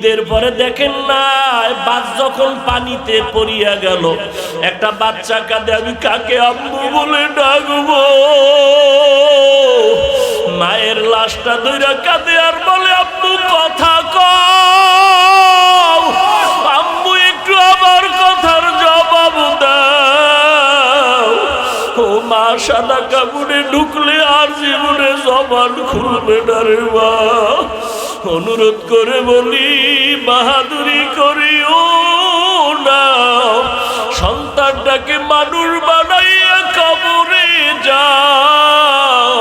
ঈদের পরে দেখেন না বাস যখন পানিতে পড়িয়া গেল, একটা বাচ্চা কাঁদে, আমি কাকে আম্মু বলে ডাকবো? মায়ের লাশটা ধইরা কাঁদে আর বলে আম্মু কথা কও, আম্মু একটু আমার কথার জবাব দাও। ও মা সাদা কাপড়ে ঢুকলে আর জীবনে জবান খুলবে না রে মা। অনুরোধ করে বলি বাহাদুরি করিও না, সন্তানটাকে মানুষ বানাইয়া কবরে যাও।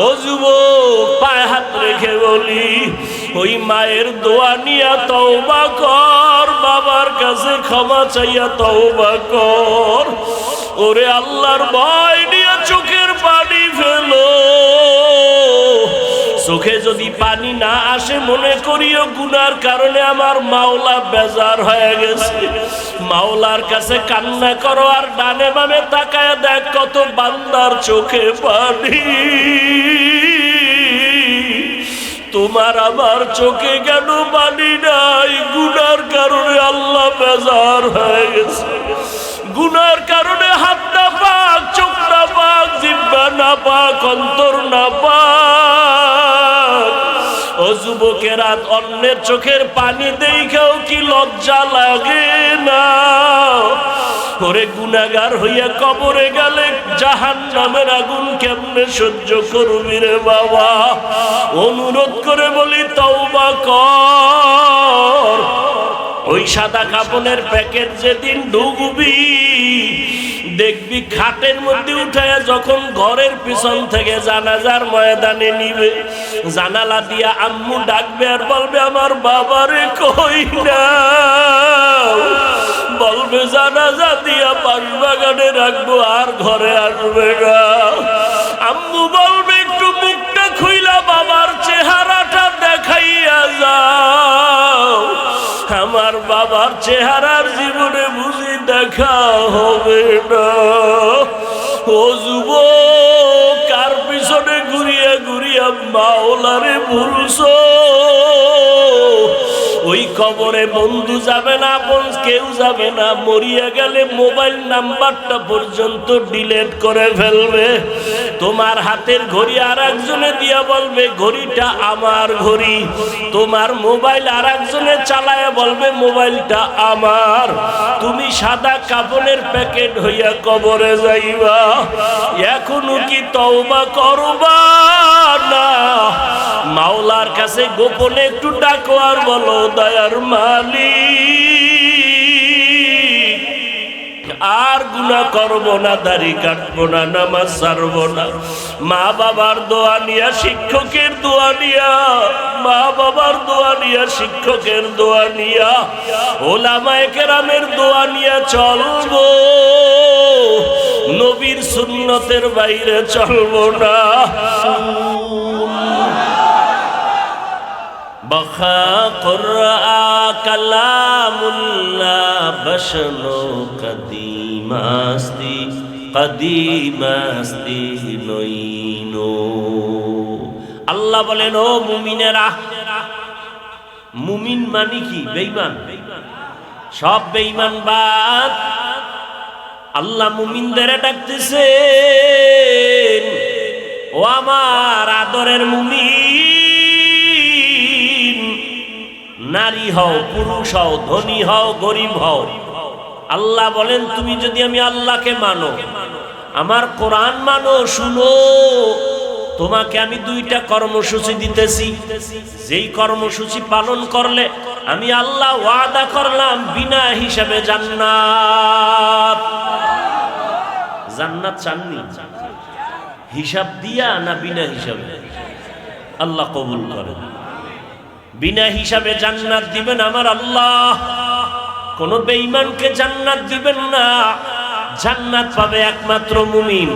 ও যুবক পায়ে হাত রেখে বলি ওই মায়ের দোয়া নিয়া তওবা কর, বাবার কাছে ক্ষমা চাইয়া তওবা কর। ওরে আল্লাহর ভয় নিয়ে চোখের পানি ফেলো। চোখে যদি পানি না আসে মনে করিও গুনার কারণে আমার মাওলা বেজার হয়ে গেছে। মাওলার কাছে কান্না করো আর ডানে বামে তাকায় দেখ কত বান্দার চোখে পানি। তোমার আমার চোখে কেন পানি নাই? গুনার কারণে আল্লাহ বেজার হয়ে গেছে। গুনার কারণে হাত না পাক, চোখ না পাক, জিহ্বা না পাক, অন্তর না পাক। ও যুবকেরা, অন্যের চোখের পানি দেখাও কি লজ্জা লাগে না? ওরে গুনাহগার হইয়া কবরে গেলে জাহান্নামের আগুন কেমনে সহ্য করবি রে বাবা? অনুরোধ করে বলি তওবা কর। ওই সাদা কাপড়ের প্যাকেট যেদিন ঢুকবি দেখবি খাটের মধ্যে উঠায়া যখন ঘরের পিছন থেকে জানাজার ময়দানে নিবে, জানালা দিয়া আম্মু ডাকবে আর বলবে আমার বাবারে কই না, বলবে জানাজা দিয়া পাশ বাগানে রাখবো আর ঘরে আসবে না। আম্মু বলবে একটু মুখটা খুইলা বাবার চেহারাটা দেখাইয়া যাও। আমার বাবার চেহারার জীবনে বুঝি দেখা হবে না। ও যুবক, কার পিছনে ঘুরিয়া ঘুরিয়া মাওলারে ভুলছো? ওই কবরে বন্ধু যাবে না, আপন কেউ যাবে না। মরিয়া গেলে মোবাইল নাম্বারটা পর্যন্ত ডিলিট করে ফেলবে। তোমার হাতের ঘড়ি আর একজনে দিয়া বলবে ঘড়িটা আমার ঘড়ি। তোমার মোবাইল আর একজনে চালায় বলবে মোবাইলটা আমার। তুমি সাদা কাপড়ের প্যাকেট হইয়া কবরে যাইবা। এখনো কি তওবা করবা না? মাওলার কাছে গোপনে একটু ডাকো আর বলো দয়ার মালিক, আর গুনাহ করব না, দাড়ি কাটবো না, নামাজ ছাড়বো না। মা বাবার দোয়া নিয়া, শিক্ষকের দোয়া নিয়া, মা বাবার দোয়া নিয়া, শিক্ষকের দোয়া নিয়া, ওলামায়ে কেরামের দোয়া নিয়া চলবো। নবীর সুন্নতের বাইরে চলবো না। বখা কুরআ কালামুল্লাহ বশনো কদিমাস্তি কদিমাস্তি নইনো। আল্লাহ বলেন ও মুমিনেরা, মুমিন মানে কি? বেঈমান। সব বেঈমান বাদ। আল্লাহ মুমিনদের ডাকতেছেন, ও আমার আদরের মুমিন, নারী হও, পুরুষ হও, ধনী হও, গরিব হও। আল্লাহ বলেন তুমি যদি আমি আল্লাহকে মানো, আমার কোরআন মানো, শুনো, তোমাকে আমি দুইটা কর্মসূচি দিতেছি। যেই কর্মসূচি পালন করলে আমি আল্লাহ ওয়াদা করলাম বিনা হিসাবে জান্নাত। জান্নাত চাননি? হিসাব দিয়া না বিনা হিসাবে? আল্লাহ কবুল করেন। বিনা হিসাবে জান্নাত দিবেন আমার আল্লাহ। কোন বেঈমানকে জান্নাত দিবেন না। জান্নাত পাবে একমাত্র মুমিন।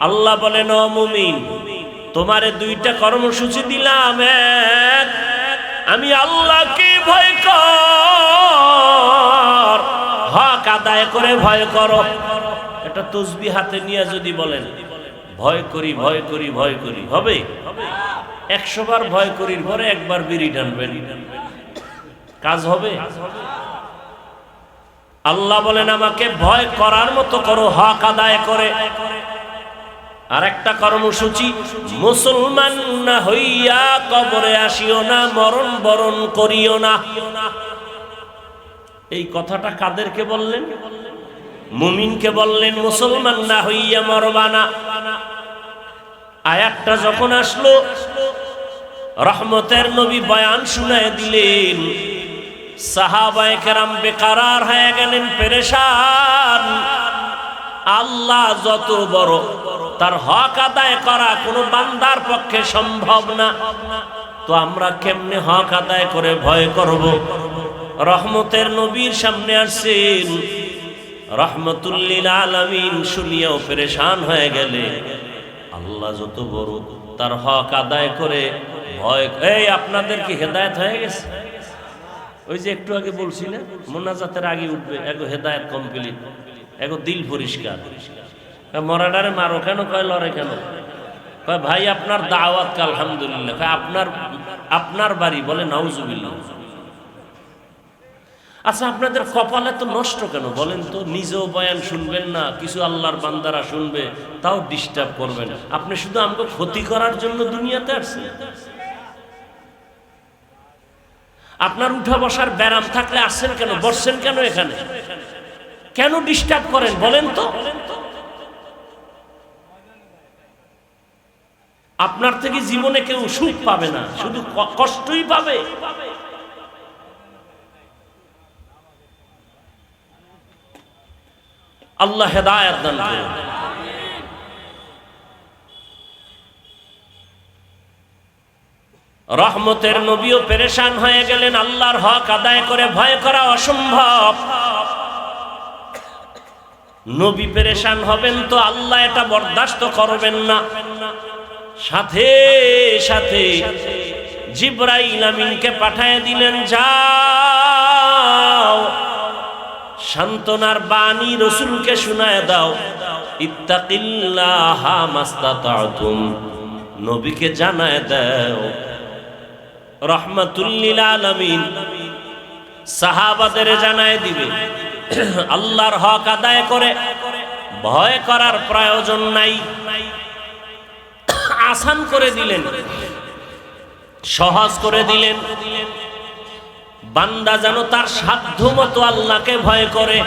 আল্লাহ বলেন ও মুমিন, তোমারে দুইটা কর্মসূচি দিলাম। এক, আমি আল্লাহকে ভয় কর, হক আদায় করে ভয় করো। একটা তসবিহ হাতে নিয়ে যদি বলেন ভয় করি ভয় করি ভয় করি, হবে? 100 বার ভয় করির পরে একবার বিড়ি টানবেন। কাজ হবে? আল্লাহ বলেন আমাকে ভয় করার মতো করো, হক আদায় করে। আর একটা কর্মসূচি, মুসলমান না হইয়া কবরে আসিও না, মরণ বরণ করিও না। এই কথাটা কাদেরকে বললেন? মুমিনকে বললেন, মুসলমান না হইয়া মরবা না। আয়াতটা যখন আসলো, রহমতের নবী বয়ান শুনায় দিলেন, সাহাবায়ে কেরাম বেকারার হয়ে গেলেন, পেরেশান। আল্লাহ যত বড়, তার হক আদায় করা কোনো বান্দার পক্ষে সম্ভব না। তো আমরা কেমনে হক আদায় করে ভয় করব? রহমতের নবীর সামনে আসছেন, রহমতুল লিল আলামিন, শুনিয়াও পেরেশান হয়ে গেলে। আল্লাহ যত বড়, তার হক আদায় করে ভয়। এই আপনাদের কি হেদায়েত হয়ে গেছে? ওই যে একটু আগে বলছি না, মোনাজাতের আগে উঠবে, এগো হেদায়েত কমপ্লিট, এগো দিল পরিষ্কার। মরাডারে মারো কেন? কয় লড়ে কেন? কয় ভাই আপনার দাওয়াত, আলহামদুলিল্লাহ। কয় আপনার বাড়ি? বলে নাউজুবিল্লাহ। আচ্ছা, আপনাদের কপালে তো নষ্ট কেন বলেন তো? নিজেও বয়ান শুনবেন না, কিছু আল্লাহর বান্দারা শুনবে, তাও ডিস্টার্ব করবেন। আপনি শুধু আমাকে ক্ষতি করার জন্য দুনিয়াতে আসছেন? আপনার উঠা বসার ব্যারাম থাকলে আসছেন কেন? বসছেন কেন এখানে? কেন ডিস্টার্ব করেন বলেন তো? আপনার থেকে জীবনে কেউ সুখ পাবে না, শুধু কষ্টই পাবে। আল্লাহ হেদায়েত দান করুন। রহমতের নবীও পেরেশান হয়ে গেলেন, আল্লাহর হক আদায় করে ভয় করা অসম্ভব। নবী পেরেশান হবেন তো আল্লাহ এটা বরদাস্ত করবেন না। সাথে সাথে জিবরাইল আমিনকে পাঠিয়ে দিলেন, যাও সান্ত্বনার বাণী রাসূলকে শোনায় দাও, ইত্তাকিল্লাহা মাস্তাতাতুম, নবীকে জানায় দাও। রহমাতুল লিল আলামিন সাহাবাদের জানায় দিবে, আল্লাহর হক আদায় করে ভয় করার প্রয়োজন নাই। আসান করে দিলেন, সহজ করে দিলেন। বান্দা যেন তার সাধ্য মতো আল্লাহকে ভয় করে,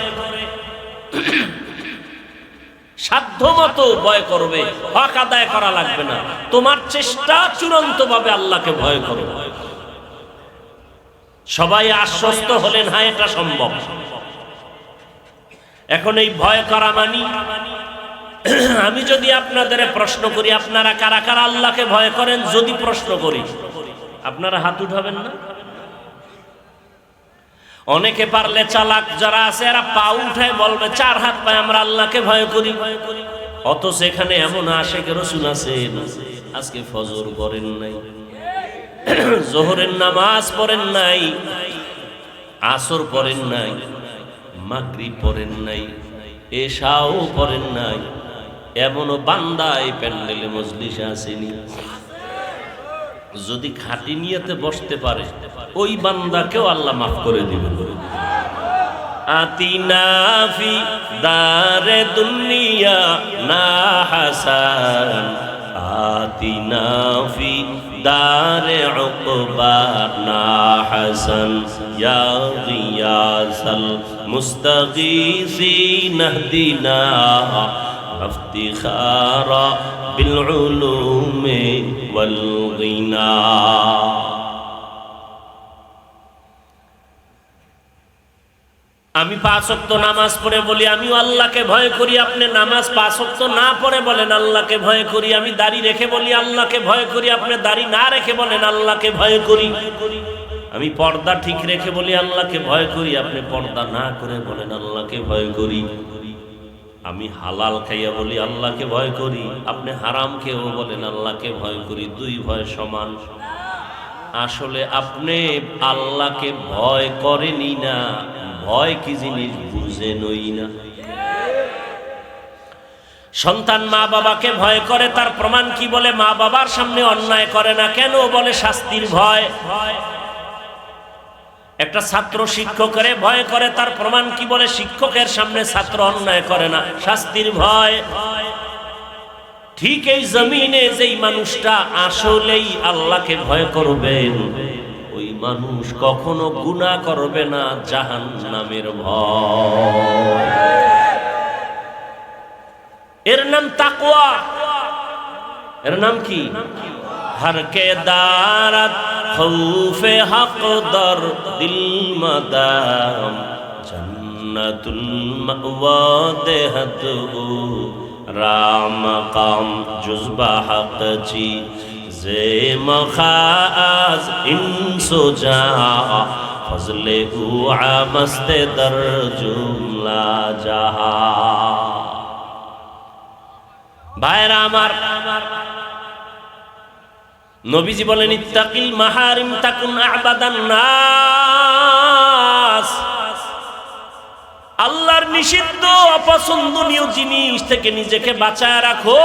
সাধ্য মতো ভয় করবে, হক আদায় করা লাগবে না। তোমার চেষ্টা চূড়ান্ত ভাবে আল্লাহকে ভয় করো। সবাই আশ্বস্ত হলেন, হ্যাঁ এটা সম্ভব। এখন এই ভয় করা মানি, আমি যদি আপনাদের প্রশ্ন করি, আপনারা কারা কারা আল্লাহকে ভয় করেন? যদি প্রশ্ন করি, আপনারা হাত উঠাবেন না? অনেকে পারলে চালাক যারা আছে, এরা পা উঠায় বলবে 4 হাত পায় আমরা আল্লাহকে ভয় করি। অথচ এখানে এমন আশেক রাসূল আছেন, আজকে ফজর পড়েন নাই, যোহরের নামাজ পড়েন নাই, আসর পড়েন নাই, মাগরিব পড়েন নাই, এশাও পড়েন নাই। এমনও বান্দা এই প্যান্ডেলে মজলিসে আসেনি। যদি খাঁটি নিয়তে বসতে পারে, ওই বান্দাকেও আল্লাহ মাফ করে দিবেন। আতিনা ফি দারে দুনিয়া না হাসান, আতিনা ফি দারে উকবা না হাসান, ইয়া গিয়াসাল মুস্তাগীসিন ইহদিনা ইফতিখারা বিল উলুমি ওয়াল গিনা। আমি 5 ওয়াক্ত নামাজ পড়ে বলি আমিও আল্লাহকে ভয় করি, আপনি নামাজ 5 ওয়াক্ত না পড়ে বলেন আল্লাহকে ভয় করি। আমি দাড়ি রেখে বলি আল্লাহকে ভয় করি, আপনি দাড়ি না রেখে বলেন আল্লাহকে ভয় করি। আমি পর্দা ঠিক রেখে বলি আল্লাহকে ভয় করি, আপনি পর্দা না করে বলেন আল্লাহকে ভয় করি। আমি হালাল খাইয়া বলি আল্লাহকে ভয় করি, আপনি হারাম খেয়েও বলেন আল্লাহকে ভয় করি। 2 ভয় সমান। আসলে আপনি আল্লাহকে ভয় করেনই না, ভয় কি জিনিস বুঝেনই না। সন্তান মা বাবাকে ভয় করে, তার প্রমাণ কি? বলে মা বাবার সামনে অন্যায় করে না। কেন? বলে শাস্তির ভয়। একটা ছাত্র শিক্ষকের ভয় করে, তার প্রমাণ কি? বলে শিক্ষকের সামনে ছাত্র অন্যায় করে না, শাস্তির ভয়। ঠিক এই জমিনে যেই মানুষটা আসলেই আল্লাহকে ভয় করবেন, ওই মানুষ কখনো গুনাহ করবে না জাহান্নামের ভয়। এর নাম তাকওয়া। এর নাম কি? हर के दारत खौफे हक दर दिल मदाम जन्नतुल मअवा देहत राम काम जुज़बा हक जी जे मखाज इंसो जा फजले हुआ मस्ते दर जुमला जहा। भाईरा আমার, নবীজি বলেন ইত্তাকিল মাহারিম তাকুন আবাদান নাস। আল্লাহর নিষিদ্ধ অপছন্দনীয় জিনিস থেকে নিজেকে বাঁচায় রাখো,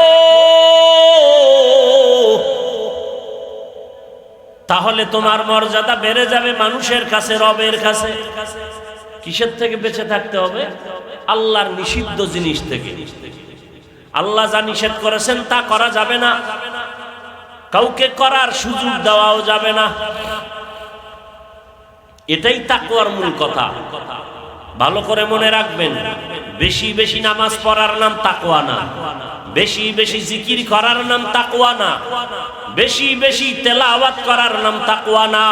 তাহলে তোমার মর্যাদা বেড়ে যাবে মানুষের কাছে, রবের কাছে। কিসের থেকে বেঁচে থাকতে হবে? আল্লাহর নিষিদ্ধ জিনিস থেকে। আল্লাহ যা নিষেধ করেছেন তা করা যাবে না, কাউকে করার সুযোগ দেওয়াও যাবে না। এটাই তাকওয়ার মূল কথা। ভালো করে মনে রাখবেন, বেশি বেশি নামাজ পড়ার নাম তাকওয়া না, বেশি বেশি জিকির করার নাম তাকওয়া না, বেশি বেশি তেলাওয়াত করার নাম তাকওয়া না,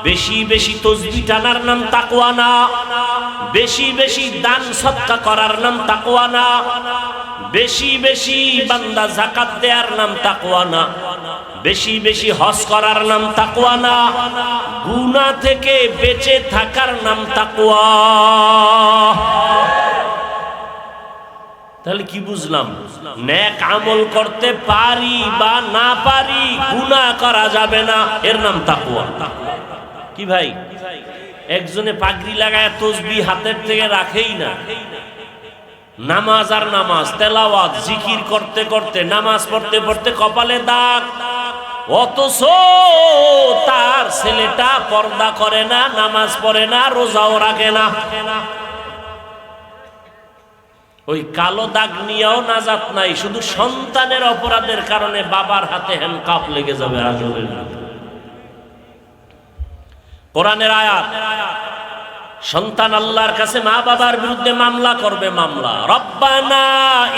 বেশি বেশি তাসবিহ টানার নাম তাকওয়া না, বেশি বেশি দান সদকা করার নাম তাকওয়া না, বেশি বেশি বান্দা যাকাত দেওয়ার নাম তাকওয়া না, বেশি বেশি হজ করার নাম তাকওয়া না, গুনাহ থেকে বেঁচে থাকার নাম তাকওয়া। তাহলে কি বুঝলাম? নেক আমল করতে পারি বা না পারি, গুনাহ করা যাবে না, এর নাম তাকওয়া। কি ভাই, একজনে পাগড়ি লাগায় তাসবিহ হাতের থেকে রাখেই না, নামাজ আর নামাজ, তেলাওয়াত জিকির করতে করতে, নামাজ পড়তে পড়তে কপালে দাগ, অথচ তার ছেলেটা পর্দা করে না, নামাজ পড়ে না, রোজাও রাখে না। ওই কালো দাগ নিয়েও নাজাত নাই, শুধু সন্তানের অপরাধের কারণে বাবার হাতে হ্যান্ডকাপ লেগে যাবে আজরের। কোরআনের আয়াত, সন্তান আল্লাহর কাছে মা বাবার বিরুদ্ধে মামলা করবে, মামলা। রব্বানা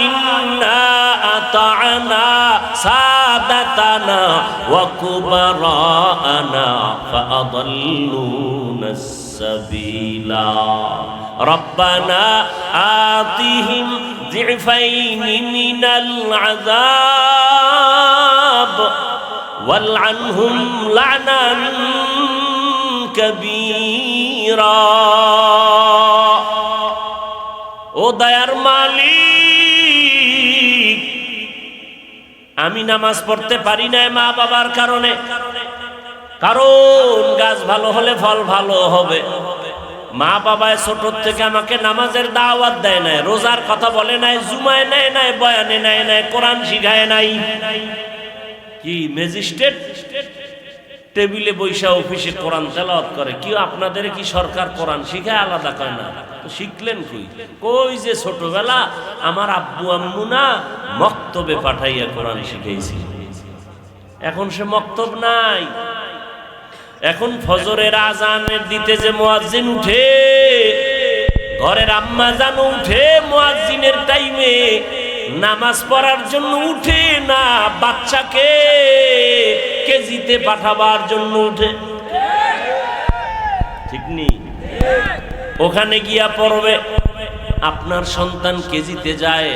ইন্না আতা'না সাদাতানা ওয়া কুবারানা ফাআদাল্লুনাস সাবিলা রব্বানা আতিহিম যিফাইনি মিনাল আযাব ওয়ালআনহুম লা'নান কবীরা। ও দয়ার মালিক, আমি নামাজ পড়তে পারি না মা বাবার কারণে, কারণ গাছ ভালো হলে ফল ভালো হবে। মা বাবায় ছোট থেকে আমাকে নামাজের দাওয়াত দেয় নাই, রোজার কথা বলে নাই, জুমায় নেয় নাই, বয়ানে নেয় নাই, কোরআন শিখায় নাই। কি ম্যাজিস্ট্রেট টেবিলে বৈশা অফিসে কোরআন তেলাওয়াত করে? কি আপনাদের কি সরকার কোরআন শিখায় আলাদা করে না? তো শিখলেন কই? কই যে ছোটবেলা আমার আব্বু আম্মু না মক্তবে পাঠাইয়া কোরআন শিখাইছি, এখন সে মক্তব নাই। এখন ফজরের আজানের দিতে যে মুয়াজ্জিন উঠে, ঘরের আম্মা জান উঠে মুয়াজ্জিনের টাইমে, নামাজ পড়ার জন্য উঠে না, বাচ্চাকে কেজিতে পাঠাবার জন্য উঠে। ঠিক নেই? ওখানে গিয়া পড়বে। আপনার সন্তান কেজিতে যায়,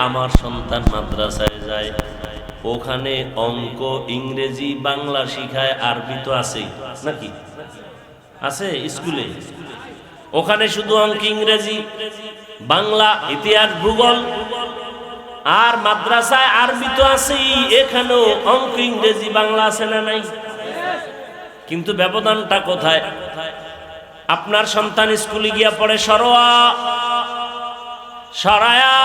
আমার সন্তান মাদ্রাসায় যায়। ওখানে অঙ্ক, ইংরেজি, বাংলা শিখায়, আরবি তো আছে নাকি? আছে স্কুলে। ওখানে শুধু অঙ্ক, ইংরেজি, বাংলা, ইতিহাস, ভূগোল, আর মাদ্রাসায় আরবি তো আছেই, এখানেও অঙ্ক, ইংরেজি, বাংলা আছে না নাই? কিন্তু ব্যবধানটা কোথায়? আপনার সন্তান স্কুলে গিয়া পড়ে সরোয়া, সরায়া,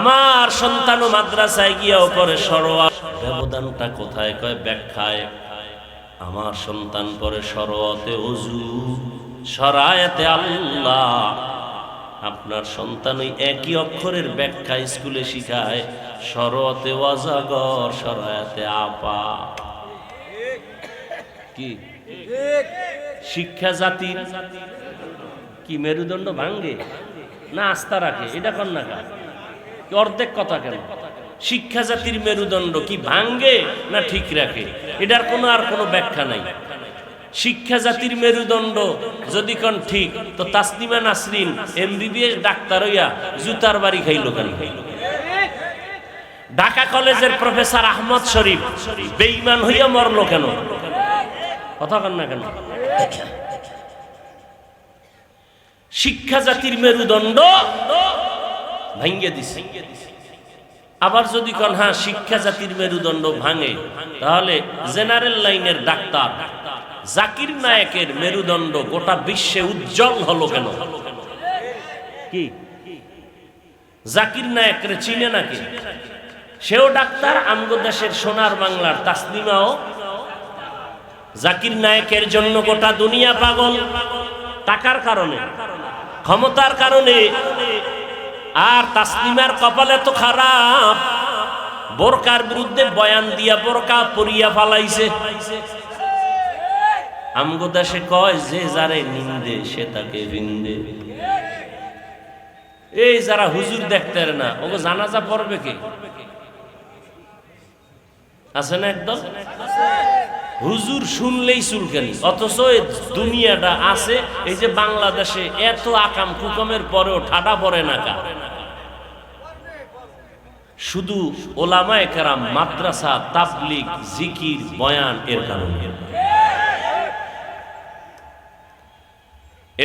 আমার সন্তানও মাদ্রাসায় গিয়াও পড়ে সরোয়া। ব্যবধানটা কোথায়? কয় ব্যাখ্যায়। আমার সন্তান পরে সরওয়াতে ওযু, শরায়াতে আল্লাহ। আপনার সন্তান ওই একই অক্ষরের ব্যাখ্যা স্কুলে শিখায়, শরওয়াতে ওয়াজাগর, শরায়াতে আপা। কি শিক্ষা জাতির কি মেরুদণ্ড ভাঙ্গে না আস্থা রাখে? এটা কর না কা অর্ধেক কথা কেন? শিক্ষা জাতির মেরুদণ্ড কি ভাঙ্গে না ঠিক রাখে? এটার কোনো আর কোনো ব্যাখ্যা নাই। শিক্ষা জাতির মেরুদণ্ড যদি কোন ঠিক, তো তাসনিমা নাসরিন এমবিবিএস ডাক্তার হইয়া জুতার বাড়ি খাইল কেন? ঢাকা কলেজের প্রফেসর আহমদ শরীফ বেঈমান হইয়া মরলো কেন? কথা কন না কেন? শিক্ষা জাতির মেরুদণ্ড ভাঙ্গে দিছে। আবার যদি কোন হ্যাঁ শিক্ষা জাতির মেরুদণ্ড ভাঙে, তাহলে জেনারেল লাইনের ডাক্তার জাকির নায়েকের মেরুদণ্ড গোটা বিশ্বে উজ্জ্বল হলো কেন? কি জাকির নায়েকরে চিনে নাকি? সেও ডাক্তার, আমগো দেশের সোনার বাংলার তাসনিমাও। জাকির নায়েকের জন্য গোটা দুনিয়া পাগল, টাকার কারণে, ক্ষমতার কারণে। আর তাসনিমার কপালে তো খারাপ, বোরকার বিরুদ্ধে বয়ান দিয়া বোরকা পরিয়া ফালাইছে। আমগো দেশে কয় যে যারে নিন্দে সে তাকে বিন্দে। এই যারা হুজুর দেখতে না, ওগো জানাজা পড়বে কে? আছে না একদম? হুজুর শুনলেই চুলকানি। অথচ দুনিয়াটা আছে, এই যে বাংলাদেশে এত আকাম কুকমের পরেও ঠাডা পড়ে না কা? শুধু ওলামায়ে কেরাম, মাদ্রাসা, তাবলীগ, জিকির, বয়ান এর কারণে।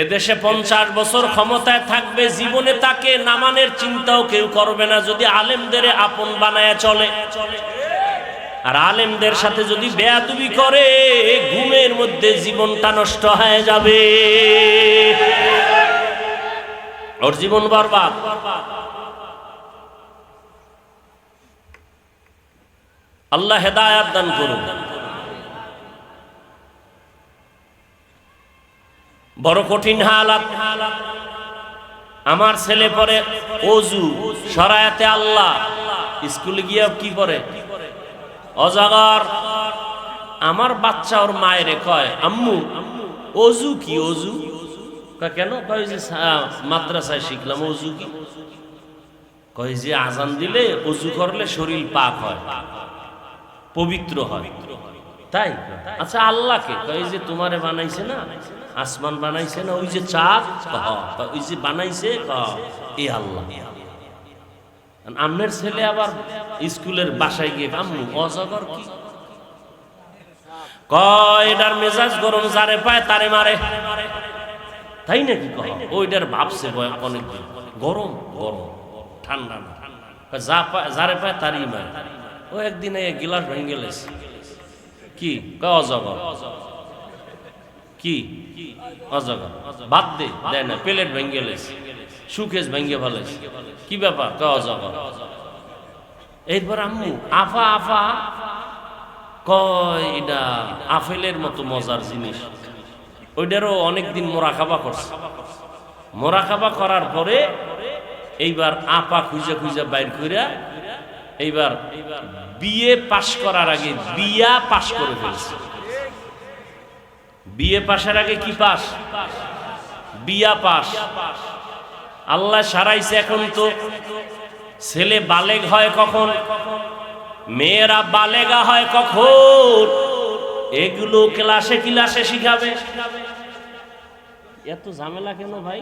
এদেশে 50 বছর ক্ষমতায় থাকবে, জীবনে তাকে নামানের চিন্তাও কেউ করবে না যদি আলেমদের আপন বানায় চলে। আর আলেমদের সাথে যদি বেয়াদবি করে, ঘুমের মধ্যে জীবনটা নষ্ট হয়ে যাবে, ওর জীবন বরবাদ। আল্লাহ হেদায়েত দান করুন। বড় কঠিন হালাত। আমার ছেলে পরে ওযু, শরায়াতে আল্লাহ, স্কুলে গিয়ে কি করে? অজাগর। আমার বাচ্চা ওর মায়েরে কয়, আম্মু ওযু কি? ওযু কেন? কয় যে মাদ্রাসায় শিখলাম। ওযু কি? কয় যে আজান দিলে ওযু করলে শরীর পাক হয়, পবিত্র হয়। তাই? আচ্ছা আল্লাহকে? কয় যে তোমারে বানাইছে না, আসমান বানাইছে না, ওই যে চাঁদ, ওই যে বানাইছে, এ আল্লাহ। আমনের ছেলে আবার স্কুলের বাসায় গিয়ে, আম্মু অজগর কি? কয় এটার মেজাজ গরম, যারে পায় তারে মারে। তাই নাকি? ওইটার ভাবছে অনেকদিন, গরম গরম, ঠান্ডা না, যারে পায় তারই মারে। ও একদিন এই গিলাস ভেঙে গেলেছে। কি? অজগর। কি অজগর? বাদ দে, দেয় না। প্লেট ভেঙে গেলেছে, সুকেশ ভেঙে ফেলেছে। কি ব্যাপার? অজগর। এরপর আম্মু আফা আফা কয় এটা আপেলের মতো মজার জিনিস। ওইটারও অনেকদিন মোরাকাবা করছে। মোরাকাবা করার পরে এইবার আপা খুঁজে খুঁজে বাইর কইরা এইবার বিয়ে পাশ করার আগে বিয়া পাশ করে ফেলছে। বিয়ে পাশের আগে কি পাস? বিয়া পাস। আল্লাহ সারাইছে। এখন তো ছেলে বালেগ হয় কখন, মেয়েরা বালেগা হয় কখন, এগুলো ক্লাসে ক্লাসে শিখাবে। এত ঝামেলা কেন ভাই?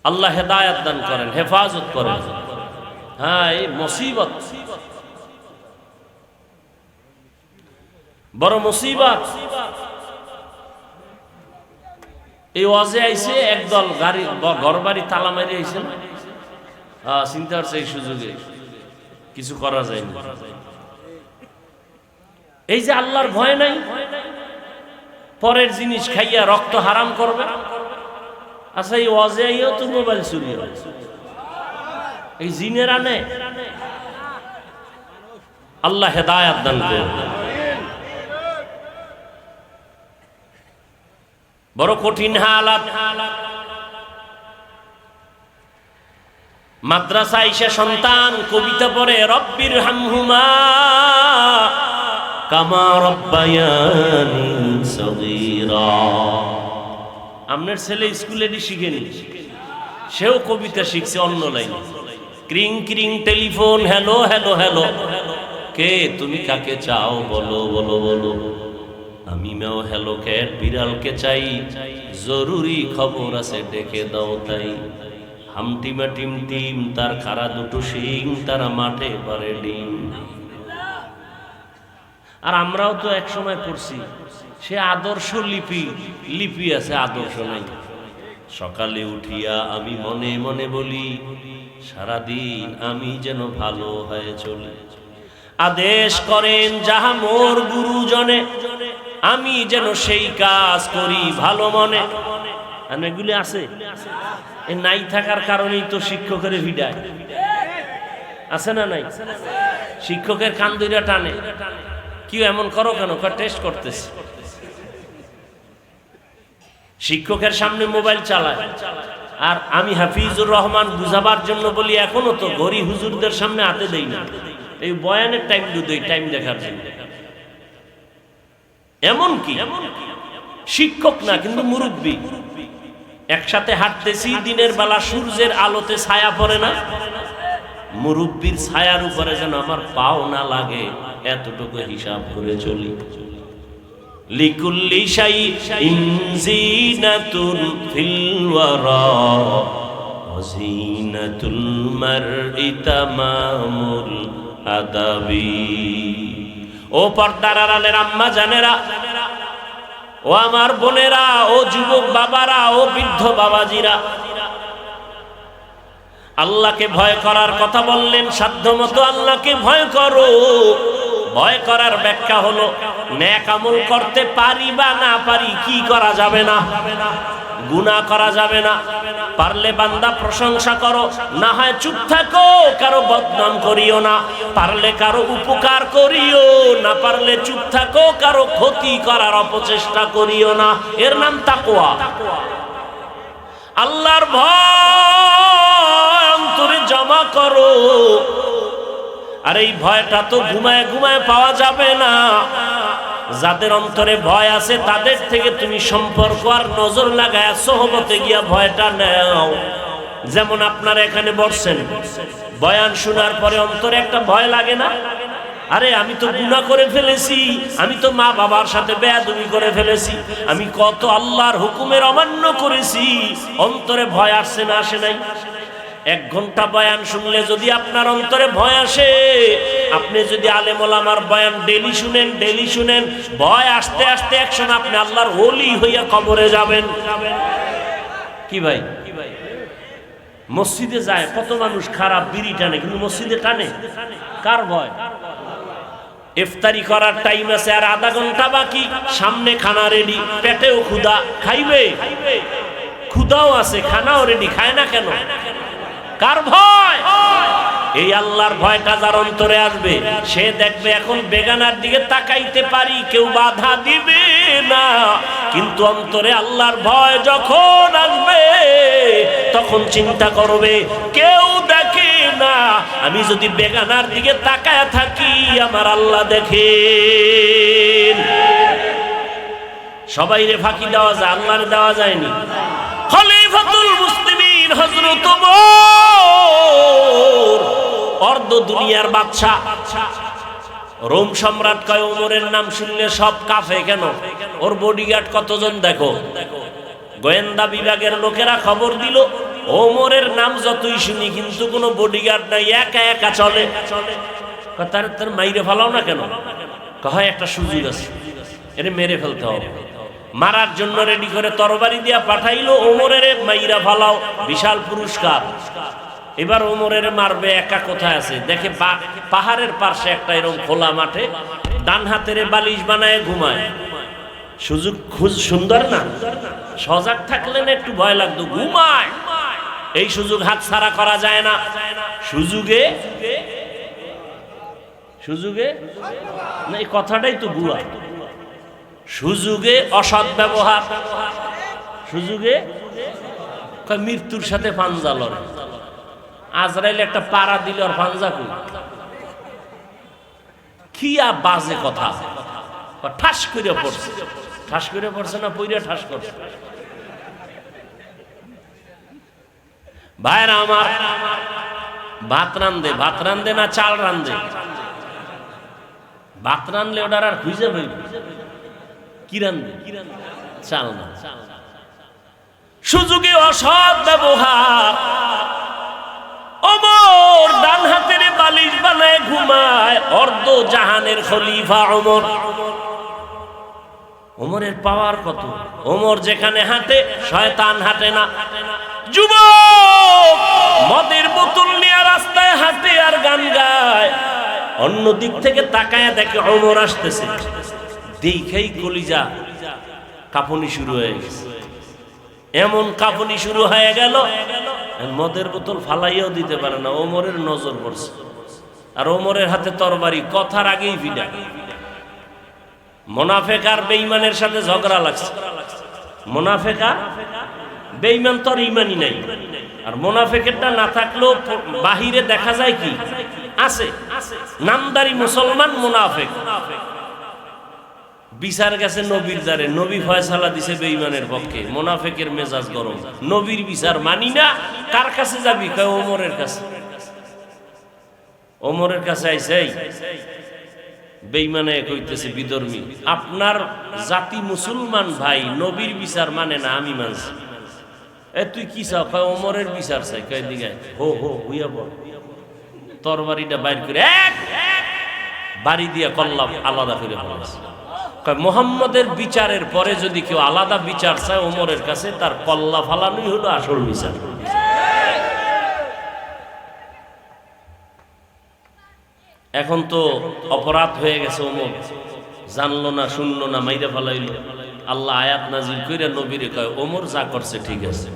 আল্লাহ হেদায়েত দান করেন, হেফাজত করেন। হ্যাঁ, এই মুসিবত, বড় মুসিবত। এই ওয়াজে আইছে একদল গাড়ি, ঘর বাড়ি তালা মারি আইছে। চিন্তা করছে এই সুযোগে কিছু করা যায়নি। এই যে আল্লাহর ভয় নাই, পরের জিনিস খাইয়া রক্ত হারাম করবে। আচ্ছা এই ওয়াজে আইও তো মোবাইল চুরি হয়, এই জিনেরা নেয়। আল্লাহ হেদায়েত দান করুন। বড় কঠিন হালাত। মাদ্রাসা আইসা সন্তান কবিতা পড়ে, রব্বির হামহুমা কামা রব্বায়ানি সগীরা। আপনার ছেলে স্কুলে শিখেনি, সেও কবিতা শিখছে অন্য লাইনে। ক্রিং ক্রিং টেলিফোন, হ্যালো হ্যালো হ্যালো, কে তুমি কাকে চাও বলো বলো বলো। আমি মেও হ্যালো ক্যাট, বিড়ালকে চাই, জরুরি খবর আছে ডেকে দাও তাই। হামটিমা টিম টিম, তার খাড়া দুটো শিং, তারা মাঠে পারে ডিম। আর আমরাও তো এক সময় পড়ছি, সে আদর্শ লিপি আছে, আদর্শ নাই। সকালে উঠিয়া আমি মনে মনে বলি, সারাদিন আমি যেন ভালো হয়ে চলি। আদেশ করেন যাহা মোর গুরুজনে, আমি যেন সেই কাজ করি ভালো মনে। এগুলি আছে, এ নাই থাকার কারণেই তো শিক্ষকের ভিড়ায়, আছে না নাই? শিক্ষকের কান দুইটা টানে, কি এমন করো কেন? টেস্ট করতেছি। শিক্ষকের সামনে মোবাইল চালায়, আর আমি হাফিজুর রহমান বুঝাবার জন্য বলি, এখনো তো গরি হুজুরদের সামনে হাতে দেই না, এই বয়ানের টাইম দেই, টাইম দেখার জন্য। এমন কি শিক্ষক না কিন্তু মুরব্বী, একসাথে হাঁটতেছি, দিনের বেলা সূর্যের আলোতে ছায়া পড়ে না, মুরব্বীর ছায়ার উপরে যেন আমার পাও না লাগে, এতটুকু হিসাব করে চলি। লিকুল্লি শাইইন জিনাতুন ফিল ওয়ারা ওয়া জিনাতুল মারই তামামুল আদাবি। ও পর্দার আড়ালের আম্মা জানেরা, ও আমার বোনেরা, ও যুবক বাবারা, ও বৃদ্ধ বাবাজিরা, আল্লাহকে ভয় করার কথা বললেন। সাধ্যমতো আল্লাহকে ভয় করো। ভয় করার ব্যাখ্যা হলো, নেক আমল করতে পারি বা না পারি, কি করা যাবে না? গুনাহ করা যাবে না। পারলে বান্দা প্রশংসা করো, না হয় চুপ থাকো, কারো বদনাম করিও না। পারলে কারো উপকার করিও, না পারলে চুপ থাকো, কারো ক্ষতি করার অপচেষ্টা করিও না। এর নাম তাকওয়া। আল্লাহর ভয় অন্তরে জমা করো। আর এই ভয়টা তো ঘুমায় ঘুমায় পাওয়া যাবে না। যাদের অন্তরে ভয় আছে তাদের থেকে তুমি সম্পর্ক আর নজর লাগায় সোহবতে গিয়া ভয়টা নাও। যেমন আপনারা এখানে বসছেন, বয়ান শোনার পরে অন্তরে একটা ভয় লাগে না? আরে আমি তো গুনাহ করে ফেলেছি, আমি তো মা বাবার সাথে বেয়াদবি করে ফেলেছি, আমি কত আল্লাহর হুকুমের অমান্য করেছি। অন্তরে ভয় আসছে না আসে নাই? 1 ঘন্টা বয়ান শুনলে যদি আপনার অন্তরে ভয় আসে, আপনি যদি আলেম ওলামার বয়ান ডেলি শুনেন, ভয় আসতে আসতে একসময় আপনি আল্লাহর ওলি হইয়া কবরে যাবেন। কি ভাই, মসজিদে যায় কত মানুষ খারাপ বিড়ি টানে, কিন্তু মসজিদে টানে কার ভয়? ইফতারি করার টাইম আছে আর আধা ঘন্টা বাকি, সামনে খানা রেডি, পেটেও ক্ষুধা, খাইবে, ক্ষুধাও আছে, খানাও রেডি, খায় না কেন? কার ভয়? এই আল্লাহর ভয়টা যার অন্তরে আসবে, সে দেখবে এখন বেগানার দিকে তাকাইতে পারি, কেউ বাধা দিবে না। কিন্তু অন্তরে আল্লাহর ভয় যখন আসবে, তখন চিন্তা করবে কেউ দেখে না, আমি যদি বেগানার দিকে তাকায় থাকি আমার আল্লাহ দেখেন। সবাইরে ফাঁকি দেওয়া যায়, আল্লাহরে দেওয়া যায়নি। খলিফাতুল মুসলিমিন হযরত ওমর, অর্ধ দুনিয়ার বাদশা, রোম সম্রাট কয় ওমরের নাম শুনলে সব কাঁপে কেন? ওর বডিগার্ড কতজন দেখো। গোয়েন্দা বিভাগের লোকেরা খবর দিল, ওমরের নাম যতই শুনি কিন্তু কোনো বডিগার্ড নাই, একা একা চলে। তার মাইরে ফেলাও না কেন? কয় একটা সুযোগ আছে, এর মেরে ফেলতে হবে। মারার জন্য রেডি করে তরবারি দিয়া পাঠাইলো, ওমরের মাইরা ফালাও, বিশাল পুরস্কার। এবার ওমরের মারবে, একা কোথায় আছে দেখে পাহাড়ের পাশে একটা এরকম খোলা মাঠে, ডান হাতের বালিশ বানায় ঘুমায়। সুযোগ সুন্দর না? সজাগ থাকলে না একটু ভয় লাগতো, ঘুমায়। এই সুযোগ হাত ছাড়া করা যায় না। সুযোগে না, এই কথাটাই তো গুয়া। সুযোগে অসৎ ব্যবহার, সুযোগে মৃত্যুর সাথে পাঞ্জা লড়ে। আজরাইল একটা পাড়া দিল আর পাঞ্জা কই কি বাজে কথা। ঠাস করে পড়ছে, ঠাস করে পড়ছে না পইরা ঠাস করছে। ভাইরা আমার, ভাত রান্ধে না চাল রান্ধে? ভাত রান্ধলে ওটার আর খুঁজে পাইব কি রান্ধে? চাল না। সুযোগে অসৎ ব্যবহার। ওমর ডান হাতের বালিশ বানায় ঘুমায়, অর্ধ জাহানের খলিফা ওমর। ওমরের পাওয়ার কত! ওমর যেখানে হাঁটে শয়তান হাঁটে না। যুবক মদের বোতল নিয়ে রাস্তায় হাঁটে আর গান গায়, অন্য দিক থেকে তাকায় দেখে ওমর আসতেছে, দেখেই কলিজা কাঁপুনি শুরু হয়ে গেছে। এমন কাঁপুনি শুরু হয়ে গেল মদের বোতল ফালাইয়াও দিতে পারে না, ওমরের নজর পড়ছে। আর ওমরের হাতে তরবারি, কথার আগেই ভিড়া। মুনাফিক আর বেঈমানের সাথে ঝগড়া লাগছে। মুনাফিক আর বেঈমান তো আর ঈমানই নাই। আর মুনাফিকেরটা না থাকলেও বাহিরে দেখা যায় কি আছে, নামদারি মুসলমান মুনাফিক। বিচার গেছে নবীর দ্বারে, নবী ফয়সালা দিছে বেঈমানের পক্ষে। মুনাফিকের মেজাজ গরম, নবীর বিচার মানি না। কার কাছে যাবি? কয় ওমরের কাছে। ওমরের কাছে আইছে, বেঈমানে কইতেছে বিধর্মী, আপনার জাতি মুসলমান ভাই নবীর বিচার মানে না, আমি মানছি। এ তুই কি চাও? কয় ওমরের বিচার চাই। কয় দিকে হো হো হইয়া বল। তরবারিটা বাইর করে এক বাড়ি দিয়ে কল্লা আলাদা করে ফেলেছে। কয় মুহাম্মদের বিচারের পরে যদি কেউ আলাদা বিচার চায় ওমরের কাছে, তার কল্লা ফালানোই হলো আসল বিচার। এখন তো অপরাধ হয়ে গেছে, ওমর জানলো না, শুনলো না, মাইরা ফালাইল। আল্লাহ আয়াত নাজিল কইরা নবীরে কয় ওমর যা করছে ঠিক আছে।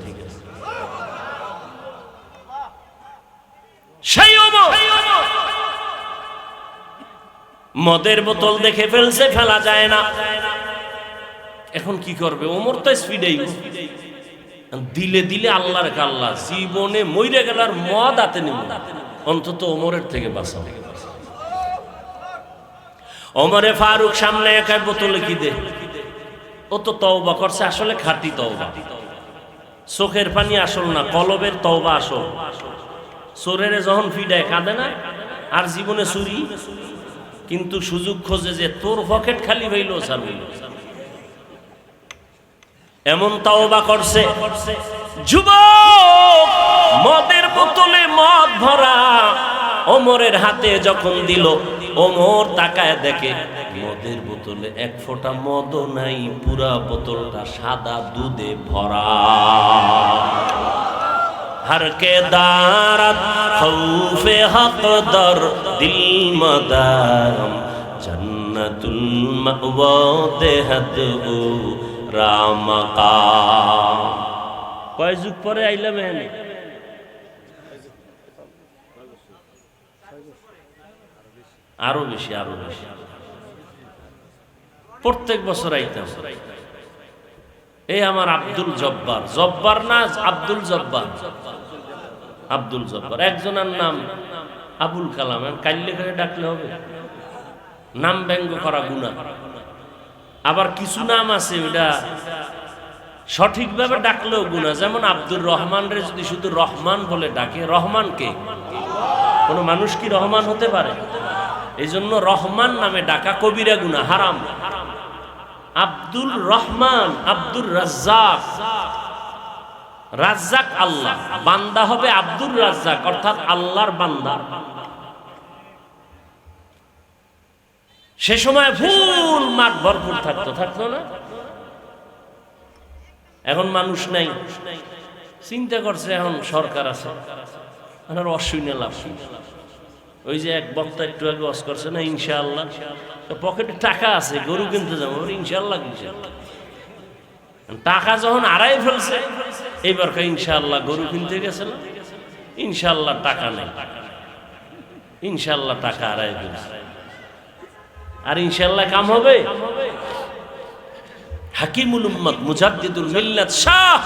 সেই ওমর মদের বোতল দেখে ফেলছে, ফেলা যায় না। এখন কি করবে? ওমর তো স্পিডেই দিলে দিলে আল্লাহর কাল্লা, জীবনে মইরে গেল আর মদ হাতে নিব, অন্তত ওমরের থেকে বাঁচা। ওমরে ফারুক সামনে একা বোতলে কি দে, ও তো তওবা করছে, আসলে খাঁটি তওবা। চোখের পানি আসল না, কলবের তওবা আসল। চোরের যখন ফিডায় কাঁদে না, আর জীবনে চুরি, কিন্তু সুযোগ খোঁজে যে তোর পকেট খালি হইল স্যার হইল, এমন তওবা করছে। যুবক মদের বোতলে মদ ভরা ওমরের হাতে যখন দিল, ওমর তাকায় দেখে মদের বোতলে এক ফোঁটা মদ নাই, পুরা বোতলটা সাদা দুধে ভরা। हर के दारत खौफे हक दर दिल मदारम जन्नतुल मअवा देहत ओ रामका। কয় যুগ পরে আইলাম এখানে? আরো বেশি, আরো বেশি। প্রত্যেক বছর আইতাম। এই আমার আব্দুল জব্বার, জব্বার না আব্দুল জব্বার, আব্দুল জব্বার। একজনের নাম আবুল কালাম, কাল্লে করে ডাকলে হবে? নাম ব্যঙ্গ করা গুনাহ। আবার কিছু নাম আছে ওটা সঠিকভাবে ডাকলেও গুনাহ। যেমন আব্দুর রহমান রে যদি শুধু রহমান বলে ডাকে, রহমান কে? কোন মানুষ কি রহমান হতে পারে? এই জন্য রহমান নামে ডাকা কবিরা গুনাহ, হারাম। আব্দুল রহমান, আব্দুর রাজ্জাক, রাজ্জাক আল্লাহ, বান্দা হবে আব্দুর রাজ্জাক, অর্থাৎ আল্লাহর বান্দা। সে সময় ফুল মাঠ ভরপুর থাকতো না? এখন মানুষ নাই, চিন্তা করছে এখন সরকার আছে, অসুবিধা লাভ। ওই যে এক বক্তা একটু আগে ওয়াজ করছে না, ইনশাআল্লাহ পকেটে টাকা আছে, গরু কিনতে যাবো, ইনশাআল্লাহ টাকা যখন আড়াই ফেলছে, এইবার ইনশাআল্লাহ গরু কিনতে গেছে না, ইনশাআল্লাহ টাকা নেই, ইনশাআল্লাহ টাকা আড়াই ফেলছে, আর ইনশাআল্লাহ কাম হবে। হাকিমুল উম্মত মুজাদ্দিদুল মিল্লাত শাহ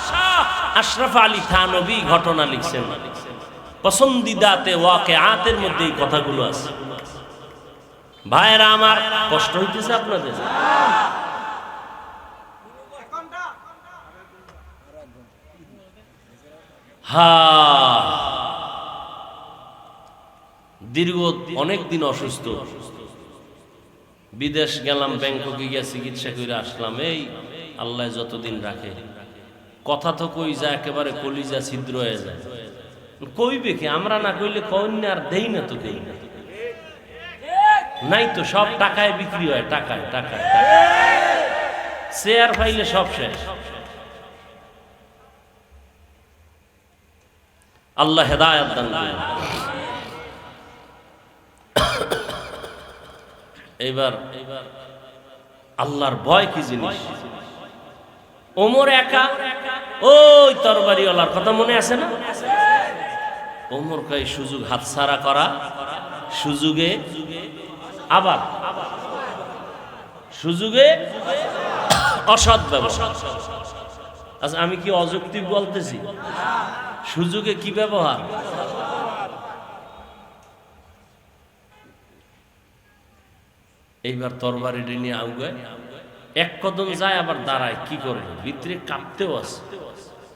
আশরাফ আলী থানভী ঘটনা লিখছেন। পছন্দিদাতে ওয়াকিআতের মধ্যে এই কথাগুলো আছে। ভাইরা আমার, কষ্ট হইতেছে আপনাদের? দীর্ঘ অনেক দিন অসুস্থ, বিদেশ গেলাম, ব্যাংককে গিয়ে চিকিৎসা করে আসলাম। এই আল্লাহ যতদিন রাখে, কথা তো কই যায় একেবারে কলিজা ছিদ্র হয়ে যায়। কইবে কি? আমরা না কইলে কন্যা আর দেই না তো, কেউ নাই তো, সব টাকায় বিক্রি হয়, টাকায় টাকায় শেয়ার পাইলে সব শেষ। আল্লাহ হেদায়েত দান করুন। এইবার আল্লাহর ভয় কি জিনিস? ওমর একা, ওই তরবারিওয়ালার কথা মনে আছে না? ওমর কই সুযোগ হাতছাড়া করা, সুযোগে আবার সুযোগে অসৎ ব্যবহার। আচ্ছা, আমি কি অযৌক্তিক বলতেছি? সুযোগে কি ব্যবহার? এইবার তরবারি নিয়ে আউগায়, এক কদম যায় আবার দাঁড়ায়, কি করবে? ভিতরে কাঁপতেও আছে।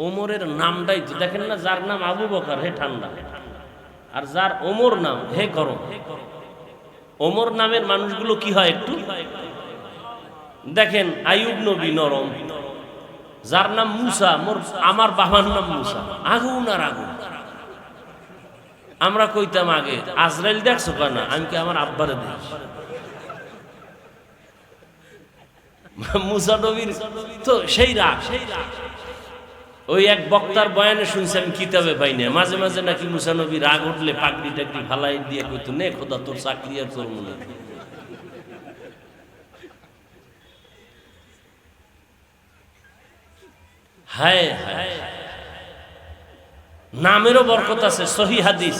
ওমরের নামটাই তো দেখেন না, যার নাম আবু বকর হে ঠান্ডা, আর যার ওমর নাম হে গরম। ওমর নামের মানুষগুলো কি হয় একটু দেখেন, আইয়ুব নবী নরম, যার নাম মুসা, আমার বাবার নাম মুসা, আগুন আর আগুন। আমরা কইতাম আগে, আজরাইল দেখছো না? আমি কি আমার আব্বারে দেখ। মুসা নবীর তো সেই রাগ। ওই এক বক্তার বয়ানে শুনছি, আমি কিতাবে পাই না, মাঝে মাঝে নাকি মুসা নবী রাগ উঠলে পাগড়ি টাগড়ি ফালাই দিয়ে কইতো, নে খোদা তোর চাকরি আর তোর মনে। হায় হায়, নামেরও বরকত আছে। সহিহ হাদিস,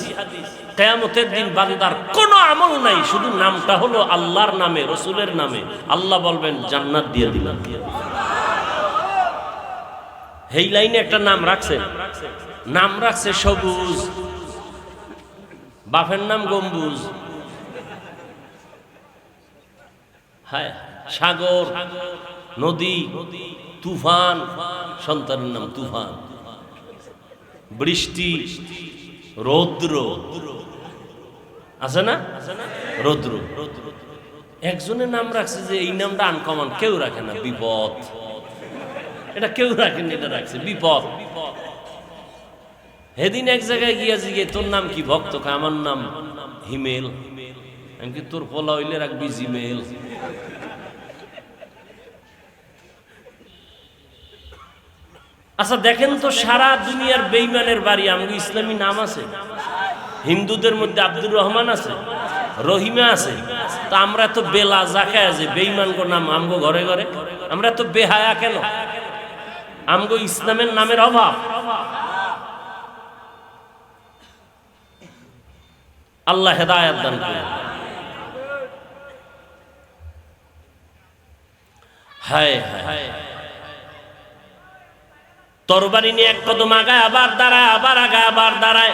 কিয়ামতের দিন বান্দার কোনো আমল নাই, শুধু নামটা হলো আল্লাহর নামে, রাসূলের নামে, আল্লাহ বলবেন জান্নাত দিয়ে দিলাম। এই লাইনে একটা নাম রাখছে, নাম রাখছে সবুজ, বাপের নাম গম্বুজ। হায়, সাগর, নদী, তুফান, সন্তানের নাম তুফান, বৃষ্টি, রৌদ্র আছে না? রৌদ্র। একজনের নাম রাখছে যে এই নামটা আনকমন, কেউ রাখে না, বিপদ। এটা কেউ রাখেনি, এটা রাখছে বিপদ। সেদিন এক জায়গায় গিয়া জিগে, তোর নাম কি? ভক্ত। আমার নাম হিমেল। আমি কি? তোর পোলা হইলে রাখবি জিমেল। আচ্ছা দেখেন তো, সারা দুনিয়ার বেঈমানের বাড়ি আমগো ইসলামী নাম আছে। হিন্দুদের মধ্যে আব্দুর রহমান আছে, রহিমা আছে, তা আমরা তো বেলা জাকায় আছে, বেঈমান কো নাম আমগো ঘরে ঘরে। আমরা তো বেহায়া কেন? আমগো ইসলামের নামের অভাব। আল্লাহ হেদায়েত দান করুন। হায় হায়, তরবারি নিয়ে এক কদম আগায়, আবার দাঁড়ায়, আবার আগায়, আবার দাঁড়ায়।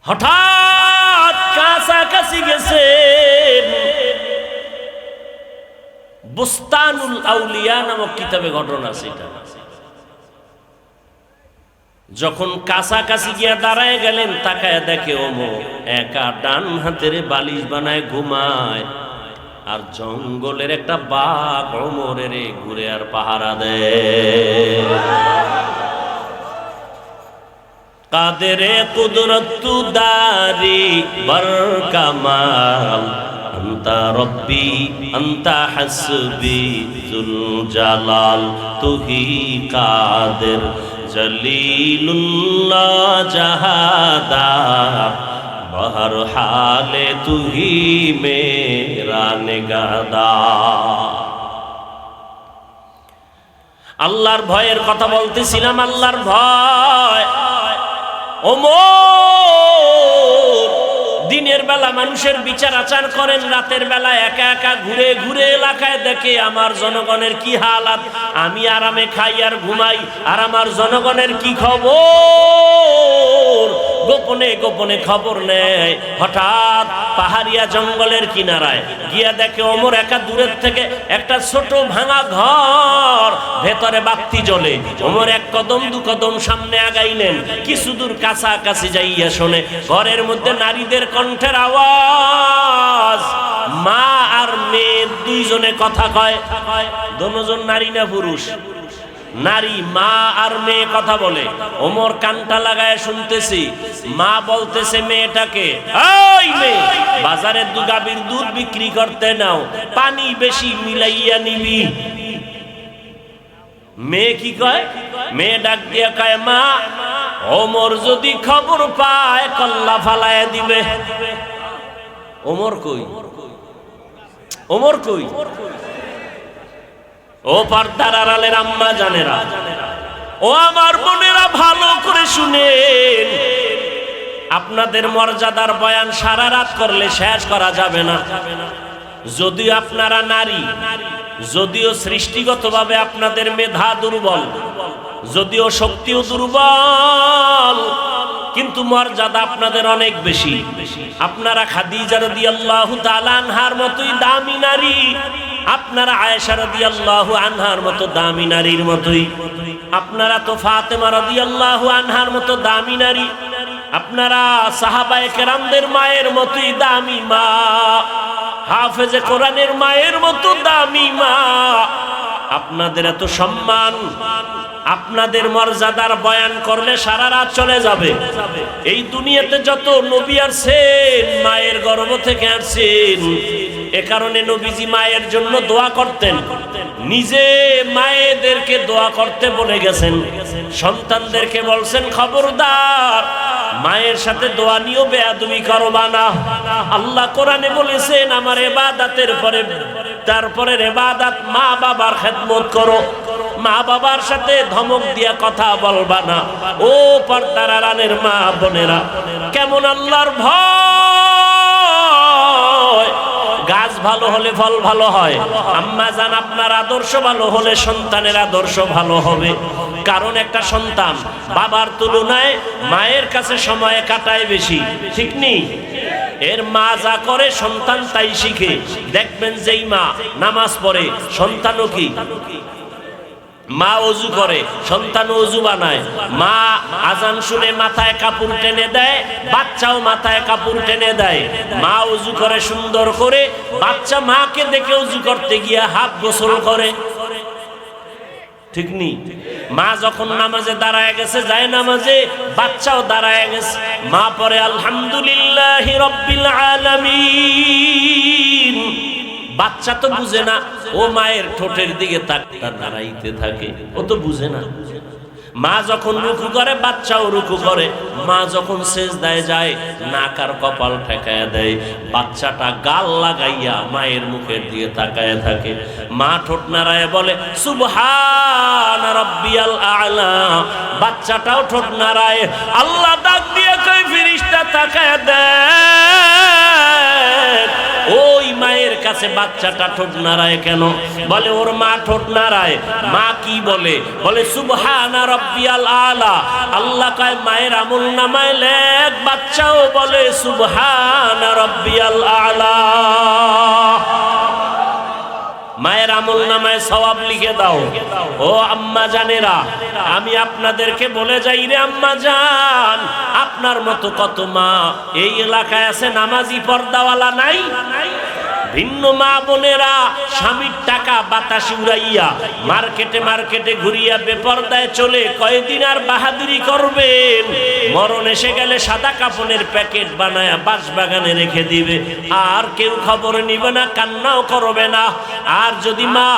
হঠাৎ কাছাকাছি গেছে। বুস্তানুল আউলিয়া নামক কিতাবে ঘটনা সেটা। যখন কাছাকাছি গিয়া দাঁড়ায় গেলেন, তাকায় দেখে ওমর একা ডান হাতের বালিশ বানায় ঘুমায়, আর জঙ্গলের একটা বাঘ ওমরের ঘুরে আর পাহারা দেয়। কাদেরে কুদরতু দারি বর কামাল, আন্তা রব্বি আন্তা হাসবি জুল জালাল, তুহি কাদের জলিলুল্লাহ জাহাদার, বহর হালে তুহি মেরা নিগাহদার। আল্লাহর ভয়ের কথা বলতেছিলাম, আল্লাহর ভয়। ওমর দিনের বেলা মানুষের বিচার আচার করেন, রাতের বেলা একা একা ঘুরে ঘুরে এলাকায় দেখে আমার জনগণের কি হালাত, আমি আরামে খাই আর ঘুমাই, আর আমার জনগণের কি খবর। গোপনে গোপনে খবর নেয়। হঠাৎ পাহাড়িয়া জঙ্গলের কিনারায় গিয়া দেখে ওমর একা দূরের থেকে একটা ছোট ভাঙা ঘর, ভেতরে বাতি জ্বলে। ওমর এক কদম দু কদম সামনে আগাইলেন, কিছু দূর কাছাকাছি যাইয়া শোনে ঘরের মধ্যে নারীদের কণ্ঠের আওয়াজ। মা আর মেয়ে দুইজনে কথা কয়। দুজন নারী না পুরুষ? নারী। মা আর মেয়ে কথা বলে। ওমর কানটা লাগায় শুনতেছি। মা বলতেছে মেয়েটাকে, এই মেয়ে, বাজারে গাভীর দুধ বিক্রি করতে নাও, পানি বেশি মিলাইয়া নিবি। মেয়ে কি কয়? মেয়ে ডাক দিয়া কয়, মা, ওমর যদি খবর পায় কল্লা ফালায় দিবে। ওমর কই? ওমর কই? ও পর্দার আড়ালের আম্মা জানেরা, ও আমার বোনেরা, ভালো করে শুনেন। আপনাদের মর্যাদার বয়ান সারা রাত করলে শেষ করা যাবে না। যদিও আপনারা নারী, যদিও সৃষ্টিগতভাবে আপনাদের মেধা দুর্বল, যদিও শক্তিও দুর্বল, কিন্তু মর্যাদা আপনাদের অনেক বেশি। আপনারা খাদিজা রাদিয়াল্লাহু তাআলা আনহার মতোই দামি নারী, আপনারা আয়েশা রাদিয়াল্লাহু আনহার মতো দামি নারীর মতোই, আপনারা তো ফাতেমা রাদিয়াল্লাহু আনহার মতো দামি নারী, আপনারা সাহাবায়ে কেরামদের মায়ের মতোই দামি মা, হাফেজে কোরআনের মায়ের মতো দামি মা। আপনাদের এত সম্মান, আপনাদের মর্যাদার বয়ান করলে সারা রাত চলে যাবে। এই দুনিয়াতে যত নবী আসছেন মায়ের গর্ভ থেকে আসছেন, এ কারণে নবীজি মায়ের জন্য দোয়া করতেন, নিজে মায়েদেরকে দোয়া করতে বলে গেছেন। সন্তানদেরকে বলছেন, খবরদার মায়ের সাথে দোয়া নিয়েও বেয়াদবি করবা না। আল্লাহ কোরআনে বলেছেন, আমার ইবাদতের পরে তারপরের ইবাদত মা বাবার খেদমত করো, মা বাবার সাথে ধমক দিয়া কথা বলবা না। ও পর্দার আড়ালের মা বোনেরা, কেমন আল্লাহর ভয়! গাছ ভালো হলে ফল ভালো হয়। আম্মা জান, আপনার আদর্শ ভালো হলে সন্তানের আদর্শ ভালো হবে। কারণ একটা সন্তান বাবার তুলনায় মায়ের কাছে সময় কাটায় বেশি, ঠিক নেই? এর মা যা করে সন্তান তাই শিখে। দেখবেন যেই মা নামাজ পড়ে সন্তানও কি? মা ওযু করে, সন্তান ওযু বানায়। মা আজান শুনে মাথায় কাপড় টেনে দেয়, বাচ্চাও মাথায় কাপড় টেনে দেয়। মা ওযু করে সুন্দর করে, বাচ্চা মাকে দেখে ওযু করতে গিয়ে হাত গোসল করে, ঠিক নেই? মা যখন নামাজে দাঁড়ায় গেছে, যায় নামাজে, বাচ্চাও দাঁড়ায় গেছে, মা পড়ে আলহামদুলিল্লাহি রাব্বিল আলামিন। বাচ্চা তো বুঝে না, ও মায়ের ঠোঁটের দিকে তাকিয়ে দাঁড়াইতে থাকে, ও তো বুঝে না। মা যখন রুকু করে বাচ্চাও রুকু করে, মা যখন সেজদায় যায় নাক আর কপাল ঠেকায়া দেয়, বাচ্চাটা গাল লাগাইয়া মায়ের মুখের দিকে তাকায় থাকে। মা ঠোঁট নাড়ায় বলে সুবহান রাব্বিয়াল আ'লা, বাচ্চাটাও ঠোঁট নাড়ায়। আল্লাহ ডাক দিয়ে কই, ফেরেশতা তাকায় দেয়, ওই মায়ের কাছে বাচ্চাটা ঠোঁট নাড়ায় কেন? বলে ওর মা ঠোঁট নাড়ায়। মা কি বলে? বলে সুবহানা রাব্বিয়াল আলা। আল্লাহ কয় মায়ের আমল নামায় লেখ, বাচ্চাও বলে সুবহানা রাব্বিয়াল আলা। মায়ের আমল নামায় সওয়াব লিখে দাও। ও আম্মা জানেরা, আমি আপনাদেরকে বলে যাই রে আম্মা জান, আপনার মতো কত মা এই এলাকায় আছে নামাজি পর্দাওয়ালা নাই? ভিন্ন মা বোনেরা স্বামীর টাকা বাতাসে উড়াইয়া মার্কেটে মার্কেটে ঘুরিয়া বেপরদায় চলে কয়দিন আর বাহাদুরি করবেন? মরণ এসে গেলে সাদা কাফনের প্যাকেট বানায়া বাঁশবাগানে রেখে দিবে, আর কেউ খবর নিবে না, কান্নাও করবে না। আর যদি মা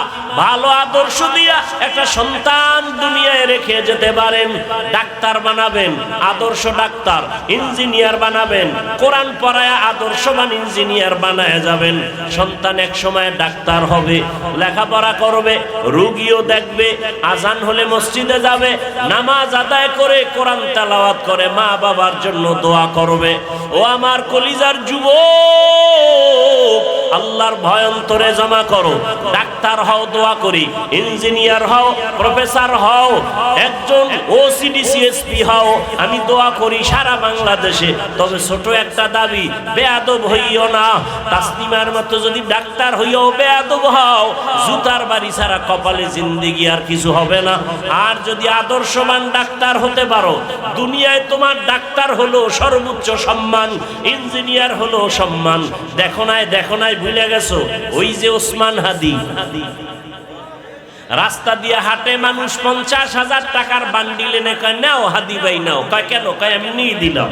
ভালো আদর্শ দিয়া একটা সন্তান দুনিয়ায় রেখে যেতে পারেন, ডাক্তার বানাবেন, আদর্শ ডাক্তার, ইঞ্জিনিয়ার বানাবেন, কোরআন পড়ায় আদর্শবান ইঞ্জিনিয়ার বানায় যাবেন, সন্তান এক সময় ডাক্তার হবে, লেখাপড়া করবে, রোগীও দেখবে, আজান হলে মসজিদে যাবে, নামাজ আদায় করে কোরআন তেলাওয়াত করে মা বাবার জন্য দোয়া করবে। ও আমার কলিজার যুবক, আল্লাহর ভয় অন্তরে জমা করো, ডাক্তার হও, দোয়া করি, ইঞ্জিনিয়ার হও, প্রফেসর হও, একজন ওসিডিসিএসপি হও, আমি দোয়া করি সারা বাংলাদেশে। তবে ছোট একটা দাবি, বেয়াদব হইও না। তাসলিমার মতো যদি ডাক্তার হইও বেয়াদব হও, জুতার বাড়ি ছাড়া কপালে জিন্দেগি আর কিছু হবে না। আর যদি আদর্শবান ডাক্তার হতে পারো, দুনিয়ায় তোমার ডাক্তার হলো সর্বোচ্চ সম্মান, ইঞ্জিনিয়ার হলো সম্মান। দেখো নাই ভুলে গেছো ওই যে ওসমান হাদি, রাস্তা দিয়ে হাঁটে মানুষ 50,000 টাকার বান্ডিল এনে কয় নাও হাদি ভাই নাও, কয় কেন, কয় আমি নিয়ে দিলাম।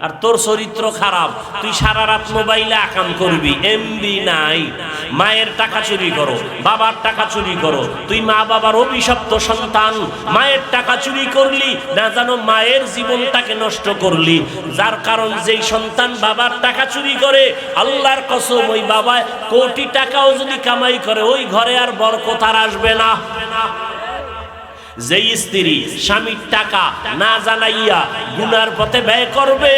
আর তোর চরিত্র খারাপ, তুই সারা রাত মোবাইলে আকাম করবি, এমবি নাই, মায়ের টাকা চুরি করো, বাবার টাকা চুরি করো, তুই মা বাবার অভিশপ্ত সন্তান, মায়ের টাকা চুরি করলি না জানো মায়ের জীবনটাকে নষ্ট করলি। যার কারণ যেই সন্তান বাবার টাকা চুরি করে, আল্লাহর কসম ওই বাবা কোটি টাকাও যদি কামাই করে ওই ঘরে আর বরকত আর আসবে না। যেই স্ত্রী স্বামীর টাকা না জানাইয়া গুনার পথে ব্যয় করবে,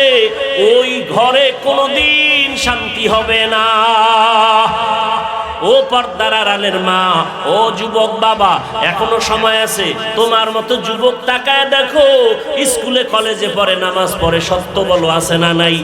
ওই ঘরে কোনোদিন শান্তি হবে না। ও পর্দার আড়ালের মা, ও যুবক বাবা, এখনো সময় আছে। তোমার মতো যুবক তাকায় দেখো, স্কুলে কলেজে পড়ে, নামাজ পড়ে, সত্য বলো আছে না নাই?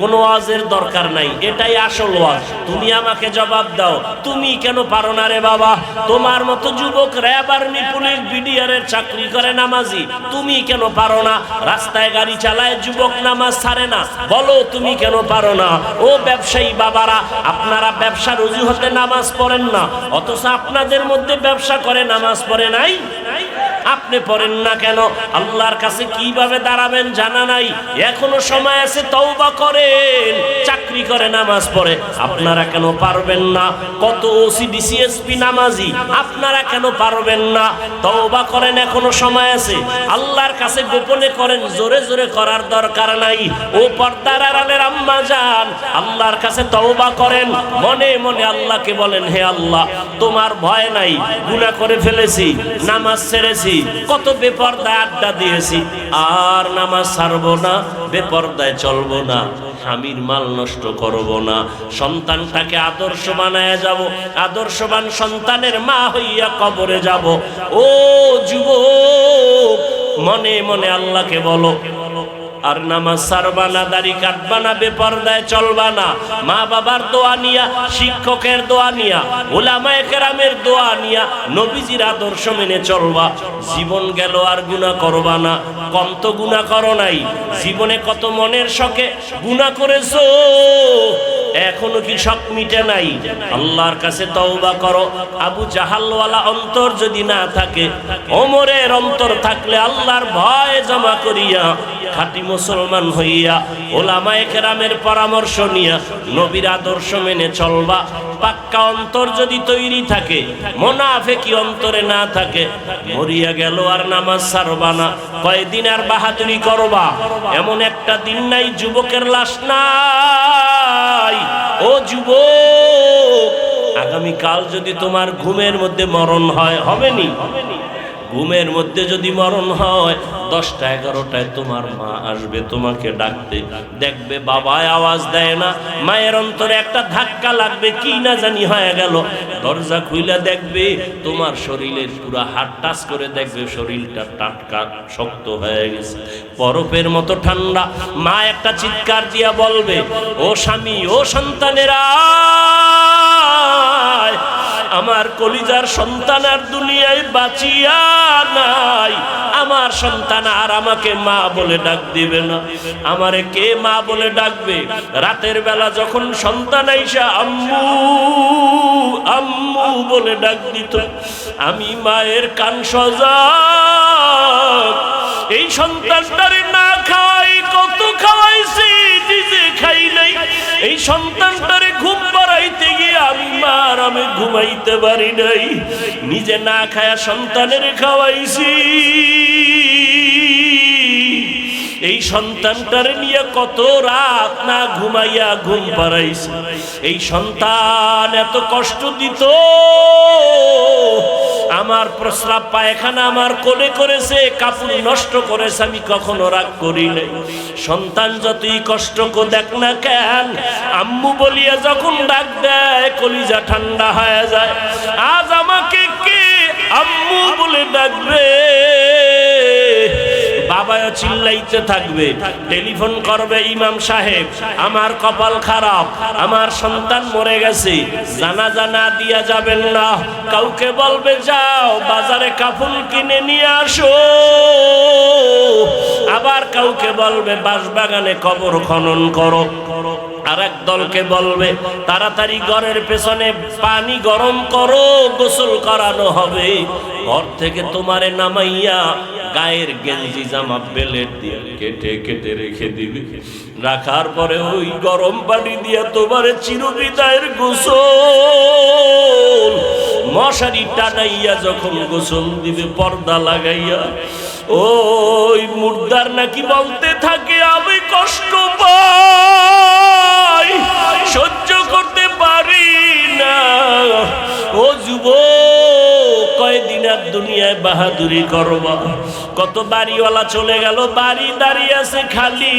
কোনো ওয়াজের দরকার নাই, এটাই আসল ওয়াজ। তুমি আমাকে জবাব দাও, তুমি কেন পারো না রে বাবা? তোমার মতো যুবক র্যাব, আর্মি, পুলিশ, বিডিআরের চাকরি করে নামাজি, তুমি কেন পারো না? রাস্তায় গাড়ি চালায় যুবক, নামাজ ছাড়ে না, বলো তুমি কেন পারো না? ও ব্যবসায়ী বাবারা, আপনারা ব্যবসার অজুহাতে নামাজ পড়েন না, অথচ আপনাদের মধ্যে ব্যবসা করে নামাজ পড়ে নাই। আপনি পড়েন না কেন? আল্লাহর কাছে কিভাবে দাঁড়াবেন জানা নাই। এখনো সময় আছে, তওবা করেন। চাকরি করে নামাজ পড়ে, আপনারা কেন পারবেন না? কত ওসিডিসিএসপি নামাজি, আপনারা কেন পারবেন না? তওবা করেন, এখনো সময় আছে। আল্লাহর কাছে গোপনে করেন, জোরে জোরে করার দরকার নাই। ও পর্দার আড়ালের আম্মা জান, আল্লাহর কাছে তওবা করেন, মনে মনে আল্লাহকে বলেন, হে আল্লাহ, তোমার ভয় নাই, গুনাহ করে ফেলেছি, নামাজ ছেড়েছি, কত বেপরদায় আড্ডা দিয়েছি, আর নামাজ ছাড়বো না, বেপরদায় চলবো না, স্বামীর মাল নষ্ট করব না, সন্তানটাকে আদর্শ বানায় যাব, আদর্শবান সন্তানের মা হইয়া কবরে যাব। ও যুবক, মনে মনে আল্লাহকে বলো, আর নামাজ ছাড়বা না, দাড়ি কাটবা না, বেপরদায় চলবা না, মা বাবার দোয়া নিয়া, শিক্ষকের দোয়া নিয়া, উলামায়ে কেরামের দোয়া নিয়া, নবীজির আদর্শ মেনে চলবা। জীবন গেল আর গুনাহ করবা না। কম তো গুনাহ করো নাই, জীবনে কত মনের শখে গুনাহ করেছো, এখনো কি শখ মিটে নাই? আল্লাহর কাছে তওবা করো। আবু জাহালওয়ালা অন্তর যদি না থাকে, ওমরের অন্তর থাকলে আল্লাহর ভয় জমা করিয়া খাঁটি মুসলমান হইয়া উলামায়ে কেরামের পরামর্শ নিয়া নবীর আদর্শ মেনে চলবা। পাক্কা অন্তর যদি তৈরি থাকে, মুনাফিকি অন্তরে না থাকে, মরিয়া গেল আর নামাজ ছাড়বা না, কয়দিন আর বাহাদুরি করবা? এমন একটা দিন নাই যুবকের লাশ নাই। ও যুবক, আগামীকাল যদি তোমার ঘুমের মধ্যে মরণ হয়, হবে নি? ঘুমের মধ্যে যদি মরণ হয়, 10টা 11টায় তোমার মা আসবে তোমাকে ডাকতে, দেখবে বাবায় আওয়াজ দেয় না, মায়ের অন্তরে একটা ধাক্কা লাগবে, কি না জানি হয়ে গেল। দরজা খুইলা দেখবে তোমার শরীরের পুরো হাত টাচ করে দেখবে শরীরটা টাটকা শক্ত হয়ে গেছে, বরফের মতো ঠান্ডা। মা একটা চিৎকার দিয়া বলবে, ও স্বামী, ও সন্তানেরা, আমার কলিজার সন্তান আর দুনিয়ায় বাঁচিয়া নাই, আমার সন্তান আর আমাকে মা বলে ডাক দিবে না। আমারে কে মা বলে ডাকবে? রাতের বেলা যখন সন্তান আইসা আম্মু আম্মু বলে ডাক দিত, আমি মায়ের কান সজাগ। এই সন্তানটারে না খাওয়াই কত খাওয়াইছি, নিজে খাই নাই। এই সন্তানটারে ঘুম পাড়াইতে গিয়ে আমি মা আমি ঘুমাইতে পারি নাই, নিজে না খায়া সন্তানের খাওয়াইছি। এই সন্তানটারে নিয়ে কত রাত না ঘুমাইয়া ঘুম পাড়াইছি। এই সন্তান এত কষ্ট দিত, আমার প্রস্রাব পায়খানা আমার কোলে করেছে, কাপড় নষ্ট করেছে, আমি কখনো রাগ করি নাই। সন্তান যতই কষ্ট দেখ না কেন, আম্মু বলিয়া যখন ডাক দেয় কলিজা ঠান্ডা হয়ে যায়। আজ আমাকে কে আম্মু বলে ডাকবে? বাবা চিল্লাইতে থাকবে, টেলিফোন করবে ইমাম সাহেব, আমার কপাল খারাপ, আমার সন্তান মরে গেছে, জানাজা না দিয়া যাবেন না। কাউকে বলবে যাও বাজারে কাফন কিনে নিয়ে আসো, আবার কাউকে বলবে বাঁশবাগানে কবর খনন করো। আর এক দলকে বলবে তাড়াতাড়ি ঘরের পেছনে পানি গরম করো, গোসল করানো হবে। ঘর থেকে তোমারে নামাইয়া গায়ের গেঞ্জি জামা বেলেট দিয়ে কেটে কেটে রেখে দিবে। রাখার পরে ওই গরম পানি দিয়া তোমারে চিরবিদায়ের গোসল, মশারি টানাইয়া যখন গোসল দিবে পর্দা লাগাইয়া, ওই মুর্দার নাকি বলতে থাকে আমি কষ্ট পাই, সহ্য করতে পারি না। ও যুবক, কয়দিন আর দুনিয়ায় বাহাদুরি করবা? কত বাড়িওয়ালা চলে গেল, বাড়ি দাঁড়িয়ে আছে খালি,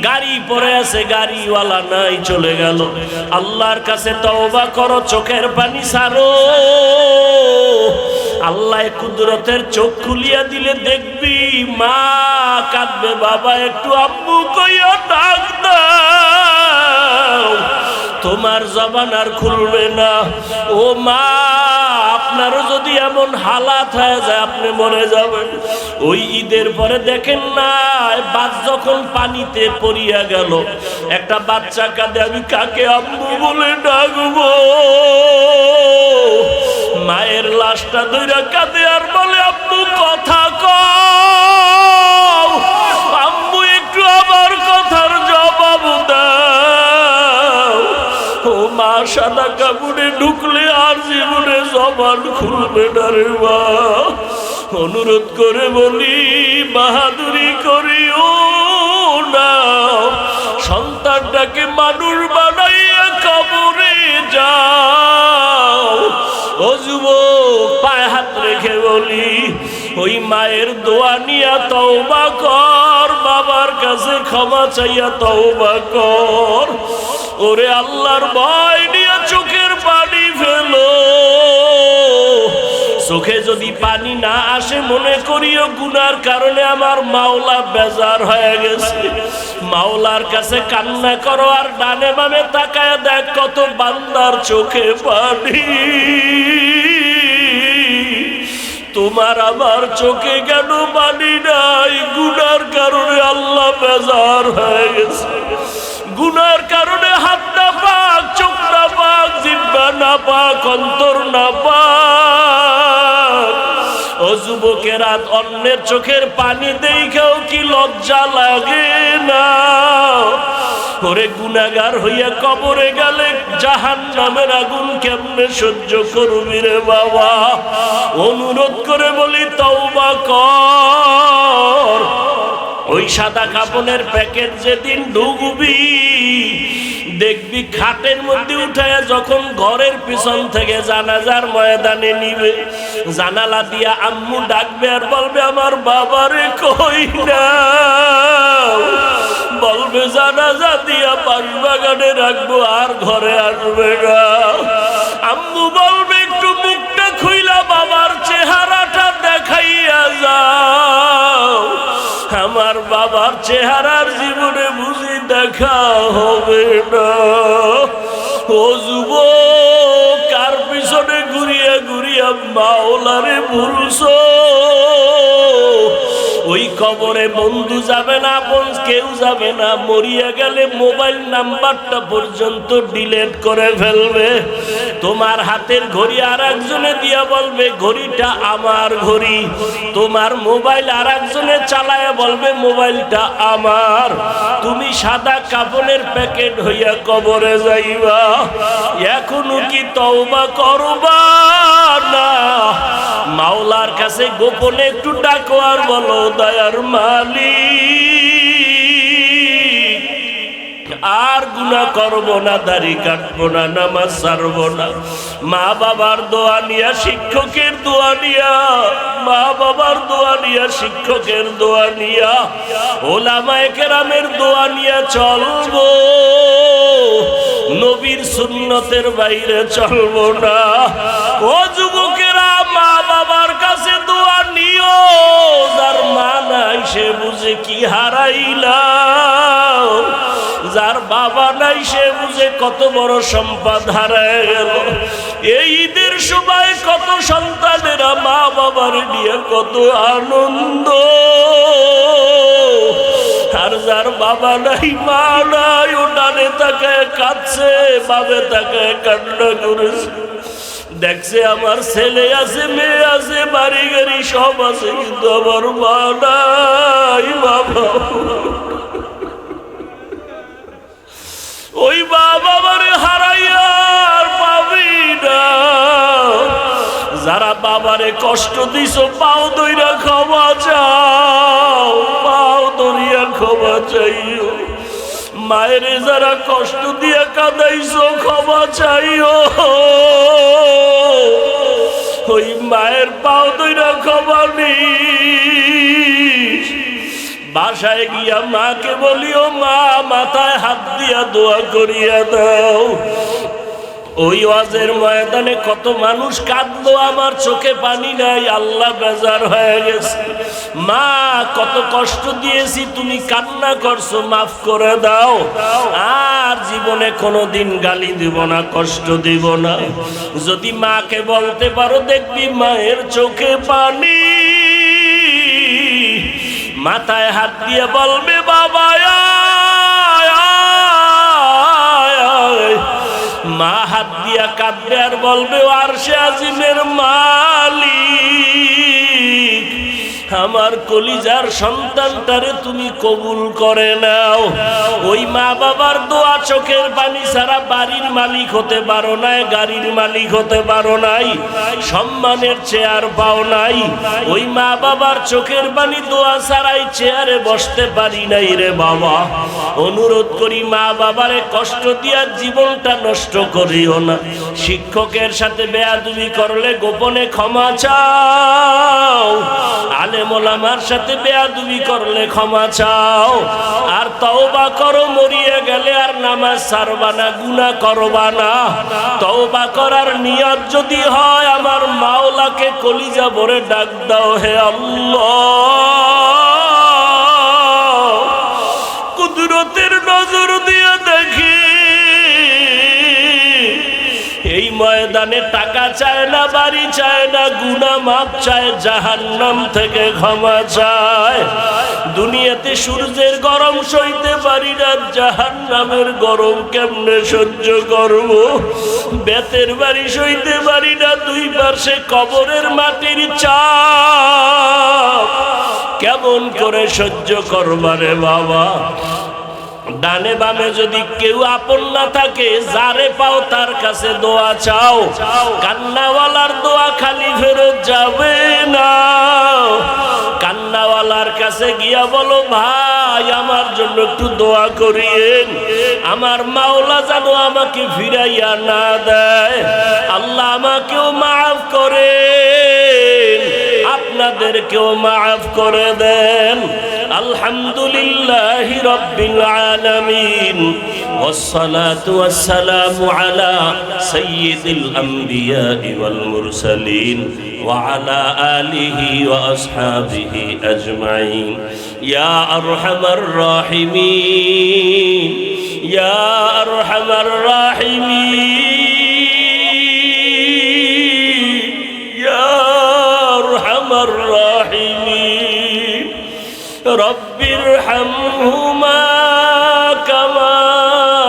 গাড়ি পড়ে আছে, গাড়িওয়ালা নাই, চলে গেল। আল্লাহর কাছে তওবা করো, চোখের পানি ছাড়ো। আল্লাহ কুদরতের চোখ খুলিয়া দিলে দেখবি মা কাঁদবে, বাবা একটু আম্মু কইয়া ডাক দাও, তোমার জবান আর খুলবে না। ও মা, আপনারও যদি এমন হালাত হয়ে যায় আপনি মরে যাবেন। ওই ঈদের পরে দেখেন না, বাস যখন পানিতে পড়িয়া গেল, একটা বাচ্চা কাঁদে, আমি কাকে আম্মু বলে ডাকবো? মায়ের লাশটা ধইরা কাঁদে আর বলে আম্মু কথা কও, আম্মু একটু আমার কথার জবাব দাও। ও মা, সাদা কাপড়ে ঢুকলে আর জীবনে জবান খুলবে না রে মা। অনুরোধ করে বলি, বাহাদুরি করিও না, সন্তানটাকে মানুষ বানাইয়া কবরে যাও। ও যুবক, পায়ে হাত রেখে বলি, ওই মায়ের দোয়া নিয়া তওবা কর, বাবার কাছে ক্ষমা চাইয়া তওবা কর। ওরে আল্লাহর ভয় নিয়ে চোখের পানি ফেলো। চোখে যদি পানি না আসে মনে করিও গুনার কারণে আমার মাওলা বেজার হয়ে গেছে। মাওলার কাছে কান্না করো, আর ডানে বামে তাকায় দেখ কত বান্দার চোখে পানি। তোমার আমার চোখে কেন পানি নাই? গুনার কারণে আল্লাহ বেজার হয়ে গেছে। গুনার কারণে হাত না পাক, চোখ না পাক, জিহ্বা না পাক, অন্তর না পাক। ও যুবকেরা, অন্যের চোখের পানি দেখাও কি লজ্জা লাগে না? ওরে গুনাহগার হইয়া কবরে গেলে জাহান্নামের আগুন কেমনে সহ্য করবি রে বাবা? অনুরোধ করে বলি তওবা কর। ওই সাদা কাপড়ের প্যাকেট যেদিন ঢুকবি দেখবি খাটের মধ্যে উঠায় যখন ঘরের পিছন থেকে জানাজার ময়দানে নিবে, জানালা দিয়া আম্মু ডাকবে আর বলবে আমার বাবারে কই না, বলবে জানাজা দিয়া বাঁশবাগানে রাখবো আর ঘরে আসবে না। আম্মু বলবে একটু মুখটা খুইলা বাবার চেহারাটা দেখাইয়া যাও। আমার বাবার চেহারার জীবনে বুঝি দেখা হবে না। ও যুবক, কার পিছনে ঘুরিয়া ঘুরিয়া মাওলারে ভুলছো? ওই কবরে বন্ধু যাবে না, আপন কেউ যাবে না, মরিয়া গেলে মোবাইল নাম্বারটা পর্যন্ত ডিলিট করে ফেলবে। তোমার হাতের ঘড়ি আর একজনে দিয়া বলবে ঘড়িটা আমার ঘড়ি, তোমার মোবাইল আর একজনে চালায় বলবে মোবাইলটা আমার। তুমি সাদা কাফনের প্যাকেট হইয়া কবরে যাইবা। এখনো কি তওবা করবা না? মাওলার কাছে গোপনে একটু ডাকো আর বলো দয়ার মালিক, আর গুনাহ করব না, দাড়ি কাটবো না, নামাজ ছাড়বো না। মা বাবার দোয়া নিয়া, শিক্ষকের দোয়া নিয়া, মা বাবার দোয়া নিয়া, শিক্ষকের দোয়া নিয়া, ওলামায়ে কেরামের দোয়া নিয়া চলবো। নবীর সুন্নতের বাইরে চলবো না। ও যুবকেরা, মা বাবার কাছে দোয়া নিও। যার মা নাই সে বুঝে কি হারাইলাম, যার বাবা নাই সে বুঝে কত বড় সম্পদ হারায় গেল। এই ঈদের সময় কত সন্তানেরা মা বাবার নিয়ে কত আনন্দ, আর যার বাবা নাই মা নাই ও ডানে তাকায় কাঁদছে, বামে তাকায় কান্না করেছে। দেখছে আমার ছেলে আছে, মেয়ে আছে, বাড়ি গাড়ি সব আছে, কিন্তু আমার মা নাই বাবা। ওই মা বাবারে হারাইয়া আর পাবি না। যারা বাবারে কষ্ট দিছ পাও ধইরা ক্ষমা চাও, পাও ধরিয়া ক্ষমা চাইও। মায়ের যারা কষ্ট দিয়া কাঁদাইছো ক্ষমা চাইও। ওই মায়ের পাও ধইরা ক্ষমা নিস। বাসায় গিয়া মাকে বলিও মা মাথায় হাত দিয়া দোয়া করিয়া দাও। ওই ওয়াজের ময়দানে কত মানুষ কাঁদলো, আমার চোখে পানি নাই, আল্লাহ বেজার হয়ে গেছে। মা কত কষ্ট দিয়েছি, তুমি কান্না করছো, মাফ করে দাও। আর জীবনে কোনোদিন গালি দিব না, কষ্ট দিব না। যদি মাকে বলতে পারো দেখবি মায়ের চোখে পানি। মাথায় হাত দিয়ে বলবে বাবা, মা হাত দিয়া কাঁদবে আর বলবে আরশে আজিমের মালিক, আমার কলিজার সন্তানটারে তুমি কবুল করে নাও। ওই মা বাবার দোয়া, চোখের পানি ছাড়া বাড়ির মালিক হতে পারো নাই, গাড়ির মালিক হতে পারো নাই, সম্মানের চেয়ার পাও নাই। ওই মা বাবার চোখের পানি দোয়া ছাড়াই চেয়ারে বসতে পারি নাই রে বাবা। অনুরোধ করি মা বাবারে কষ্ট দিয়া জীবনটা নষ্ট করিও না। শিক্ষকের সাথে বেয়াদবি করলে গোপনে ক্ষমা চাও। আলেম ওলামার সাথে বেয়াদবি করলে ক্ষমা চাও। আর তওবা করো, মরিয়া গেলে আর নামাজ ছাড়বা না, গুনাহ করবা না। তওবা করার নিয়ত যদি হয় আমার মাওলাকে কলিজা ভরে ডাক দাও, হে আল্লাহ, কুদরতের নজর দিয়ে দেখি। এই ময়দানে টাকা চায় না, বাড়ি চায় না, গুনাহ মাপ চায়, জাহান্নাম থেকে ক্ষমা চায়। দুনিয়াতে সূর্যের গরম সইতে পারি না, জাহান্নামের গরম কেমনে সহ্য করব? বেতের বাড়ি সইতে পারি না, দুই পাশে কবরের মাটির চাপ কেমন করে সহ্য করবারে বাবা? ডানে বামে যদি কেউ আপন না থাকে, যারে পাও তার কাছে দোয়া চাও। কান্নাওয়ালার দোয়া খালি ফেরত যাবে না। কান্নাওয়ালার কাছে গিয়া বলো ভাই আমার জন্য একটু দোয়া করিয়েন, আমার মাওলা যেন আমাকে ফিরাইয়া না দেয়। আল্লাহ আমাকেও মাফ করেন, আপনাদেরকেও মাফ করে দেন। আলহামদুলিল্লাহি রাব্বিল আলামিন, والصلاة والسلام على سيد الأنبياء والمرسلين وعلى آله وأصحابه أجمعين. يا أرحم الراحمين، يا أرحم الراحمين، يا أرحم الراحمين. ارحمهما كما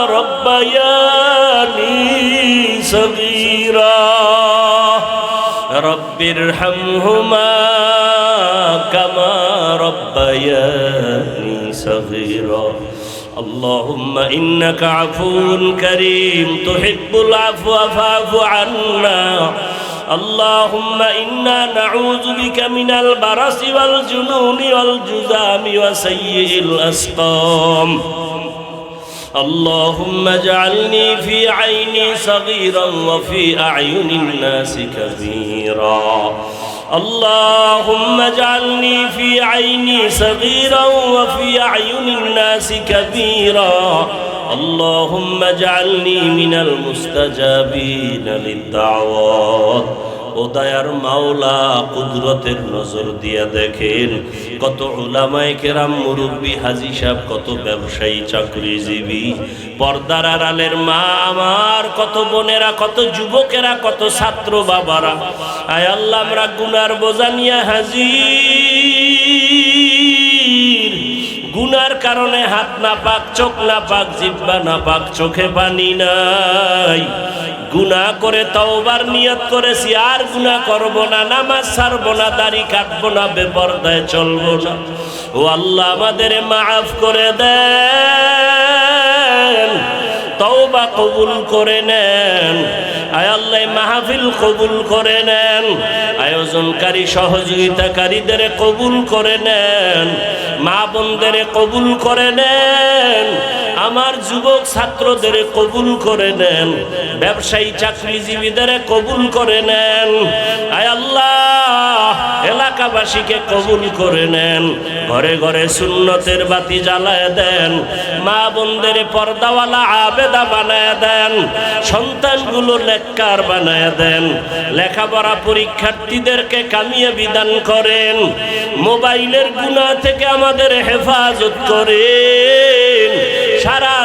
ربياني صغيرا رب ارحمهما كما ربياني صغيرا اللهم إنك عفو كريم تحب العفو فاعف عنا اللهم إنا نعوذ بك من البرص والجنون والجذام وسيء الأسقام اللهم اجعلني في عيني صغيرا وفي أعين الناس كبيرا اللهم اجعلني في عيني صغيرا وفي أعين الناس كبيرا اللهم اجعلني من المستجابين للدعوات ও দয়ার মাওলা কুদরতের নজর দিয়া দেখেন কত উলামায়ে কেরাম মুরব্বি হাজী সাহেব কত ব্যবসায়ী চাকরিজীবী পর্দার আড়ালের মা আমার কত বোনেরা কত যুবকেরা কত ছাত্র বাবারা আয় আল্লাহ আমরা গুনার বোঝা নিয়ে হাজির গুনার কারণে হাত না পাক চোখ না পাক জিহ্বা না পাক চোখে পানি নাই গুনাহ করে তওবার নিয়ত করেছি আর গুনাহ করব না নামাজ ছাড়ব না দাড়ি কাটব না বেপরদায় চলব না ও আল্লাহ আমাদের মাফ করে দেন তওবা কবুল করে নেন আয় আল্লাহ মাহফিল কবুল করে নেন আয়োজনকারী সহযোগিতাকারীদের কবুল করে নেন মা বোনদের কবুল করে নেন আমার যুবক ছাত্রদের কবুল করে নেন ব্যবসায়ী চাকরিজীবীদের কবুল করে নেন আয় আল্লাহ এলাকাবাসীকে কবুল করে নেন ঘরে ঘরে সুন্নতের বাতি জ্বালায় দেন মা বোনদের পর্দাওয়ালা আবেদা বানায় দেন সন্তানগুলো নেককার বানায় দেন লেখাপড়া পরীক্ষার্থীদেরকে কামিয়াবি দান করেন মোবাইলের গুনাহ থেকে আমাদের হেফাজত করেন সারা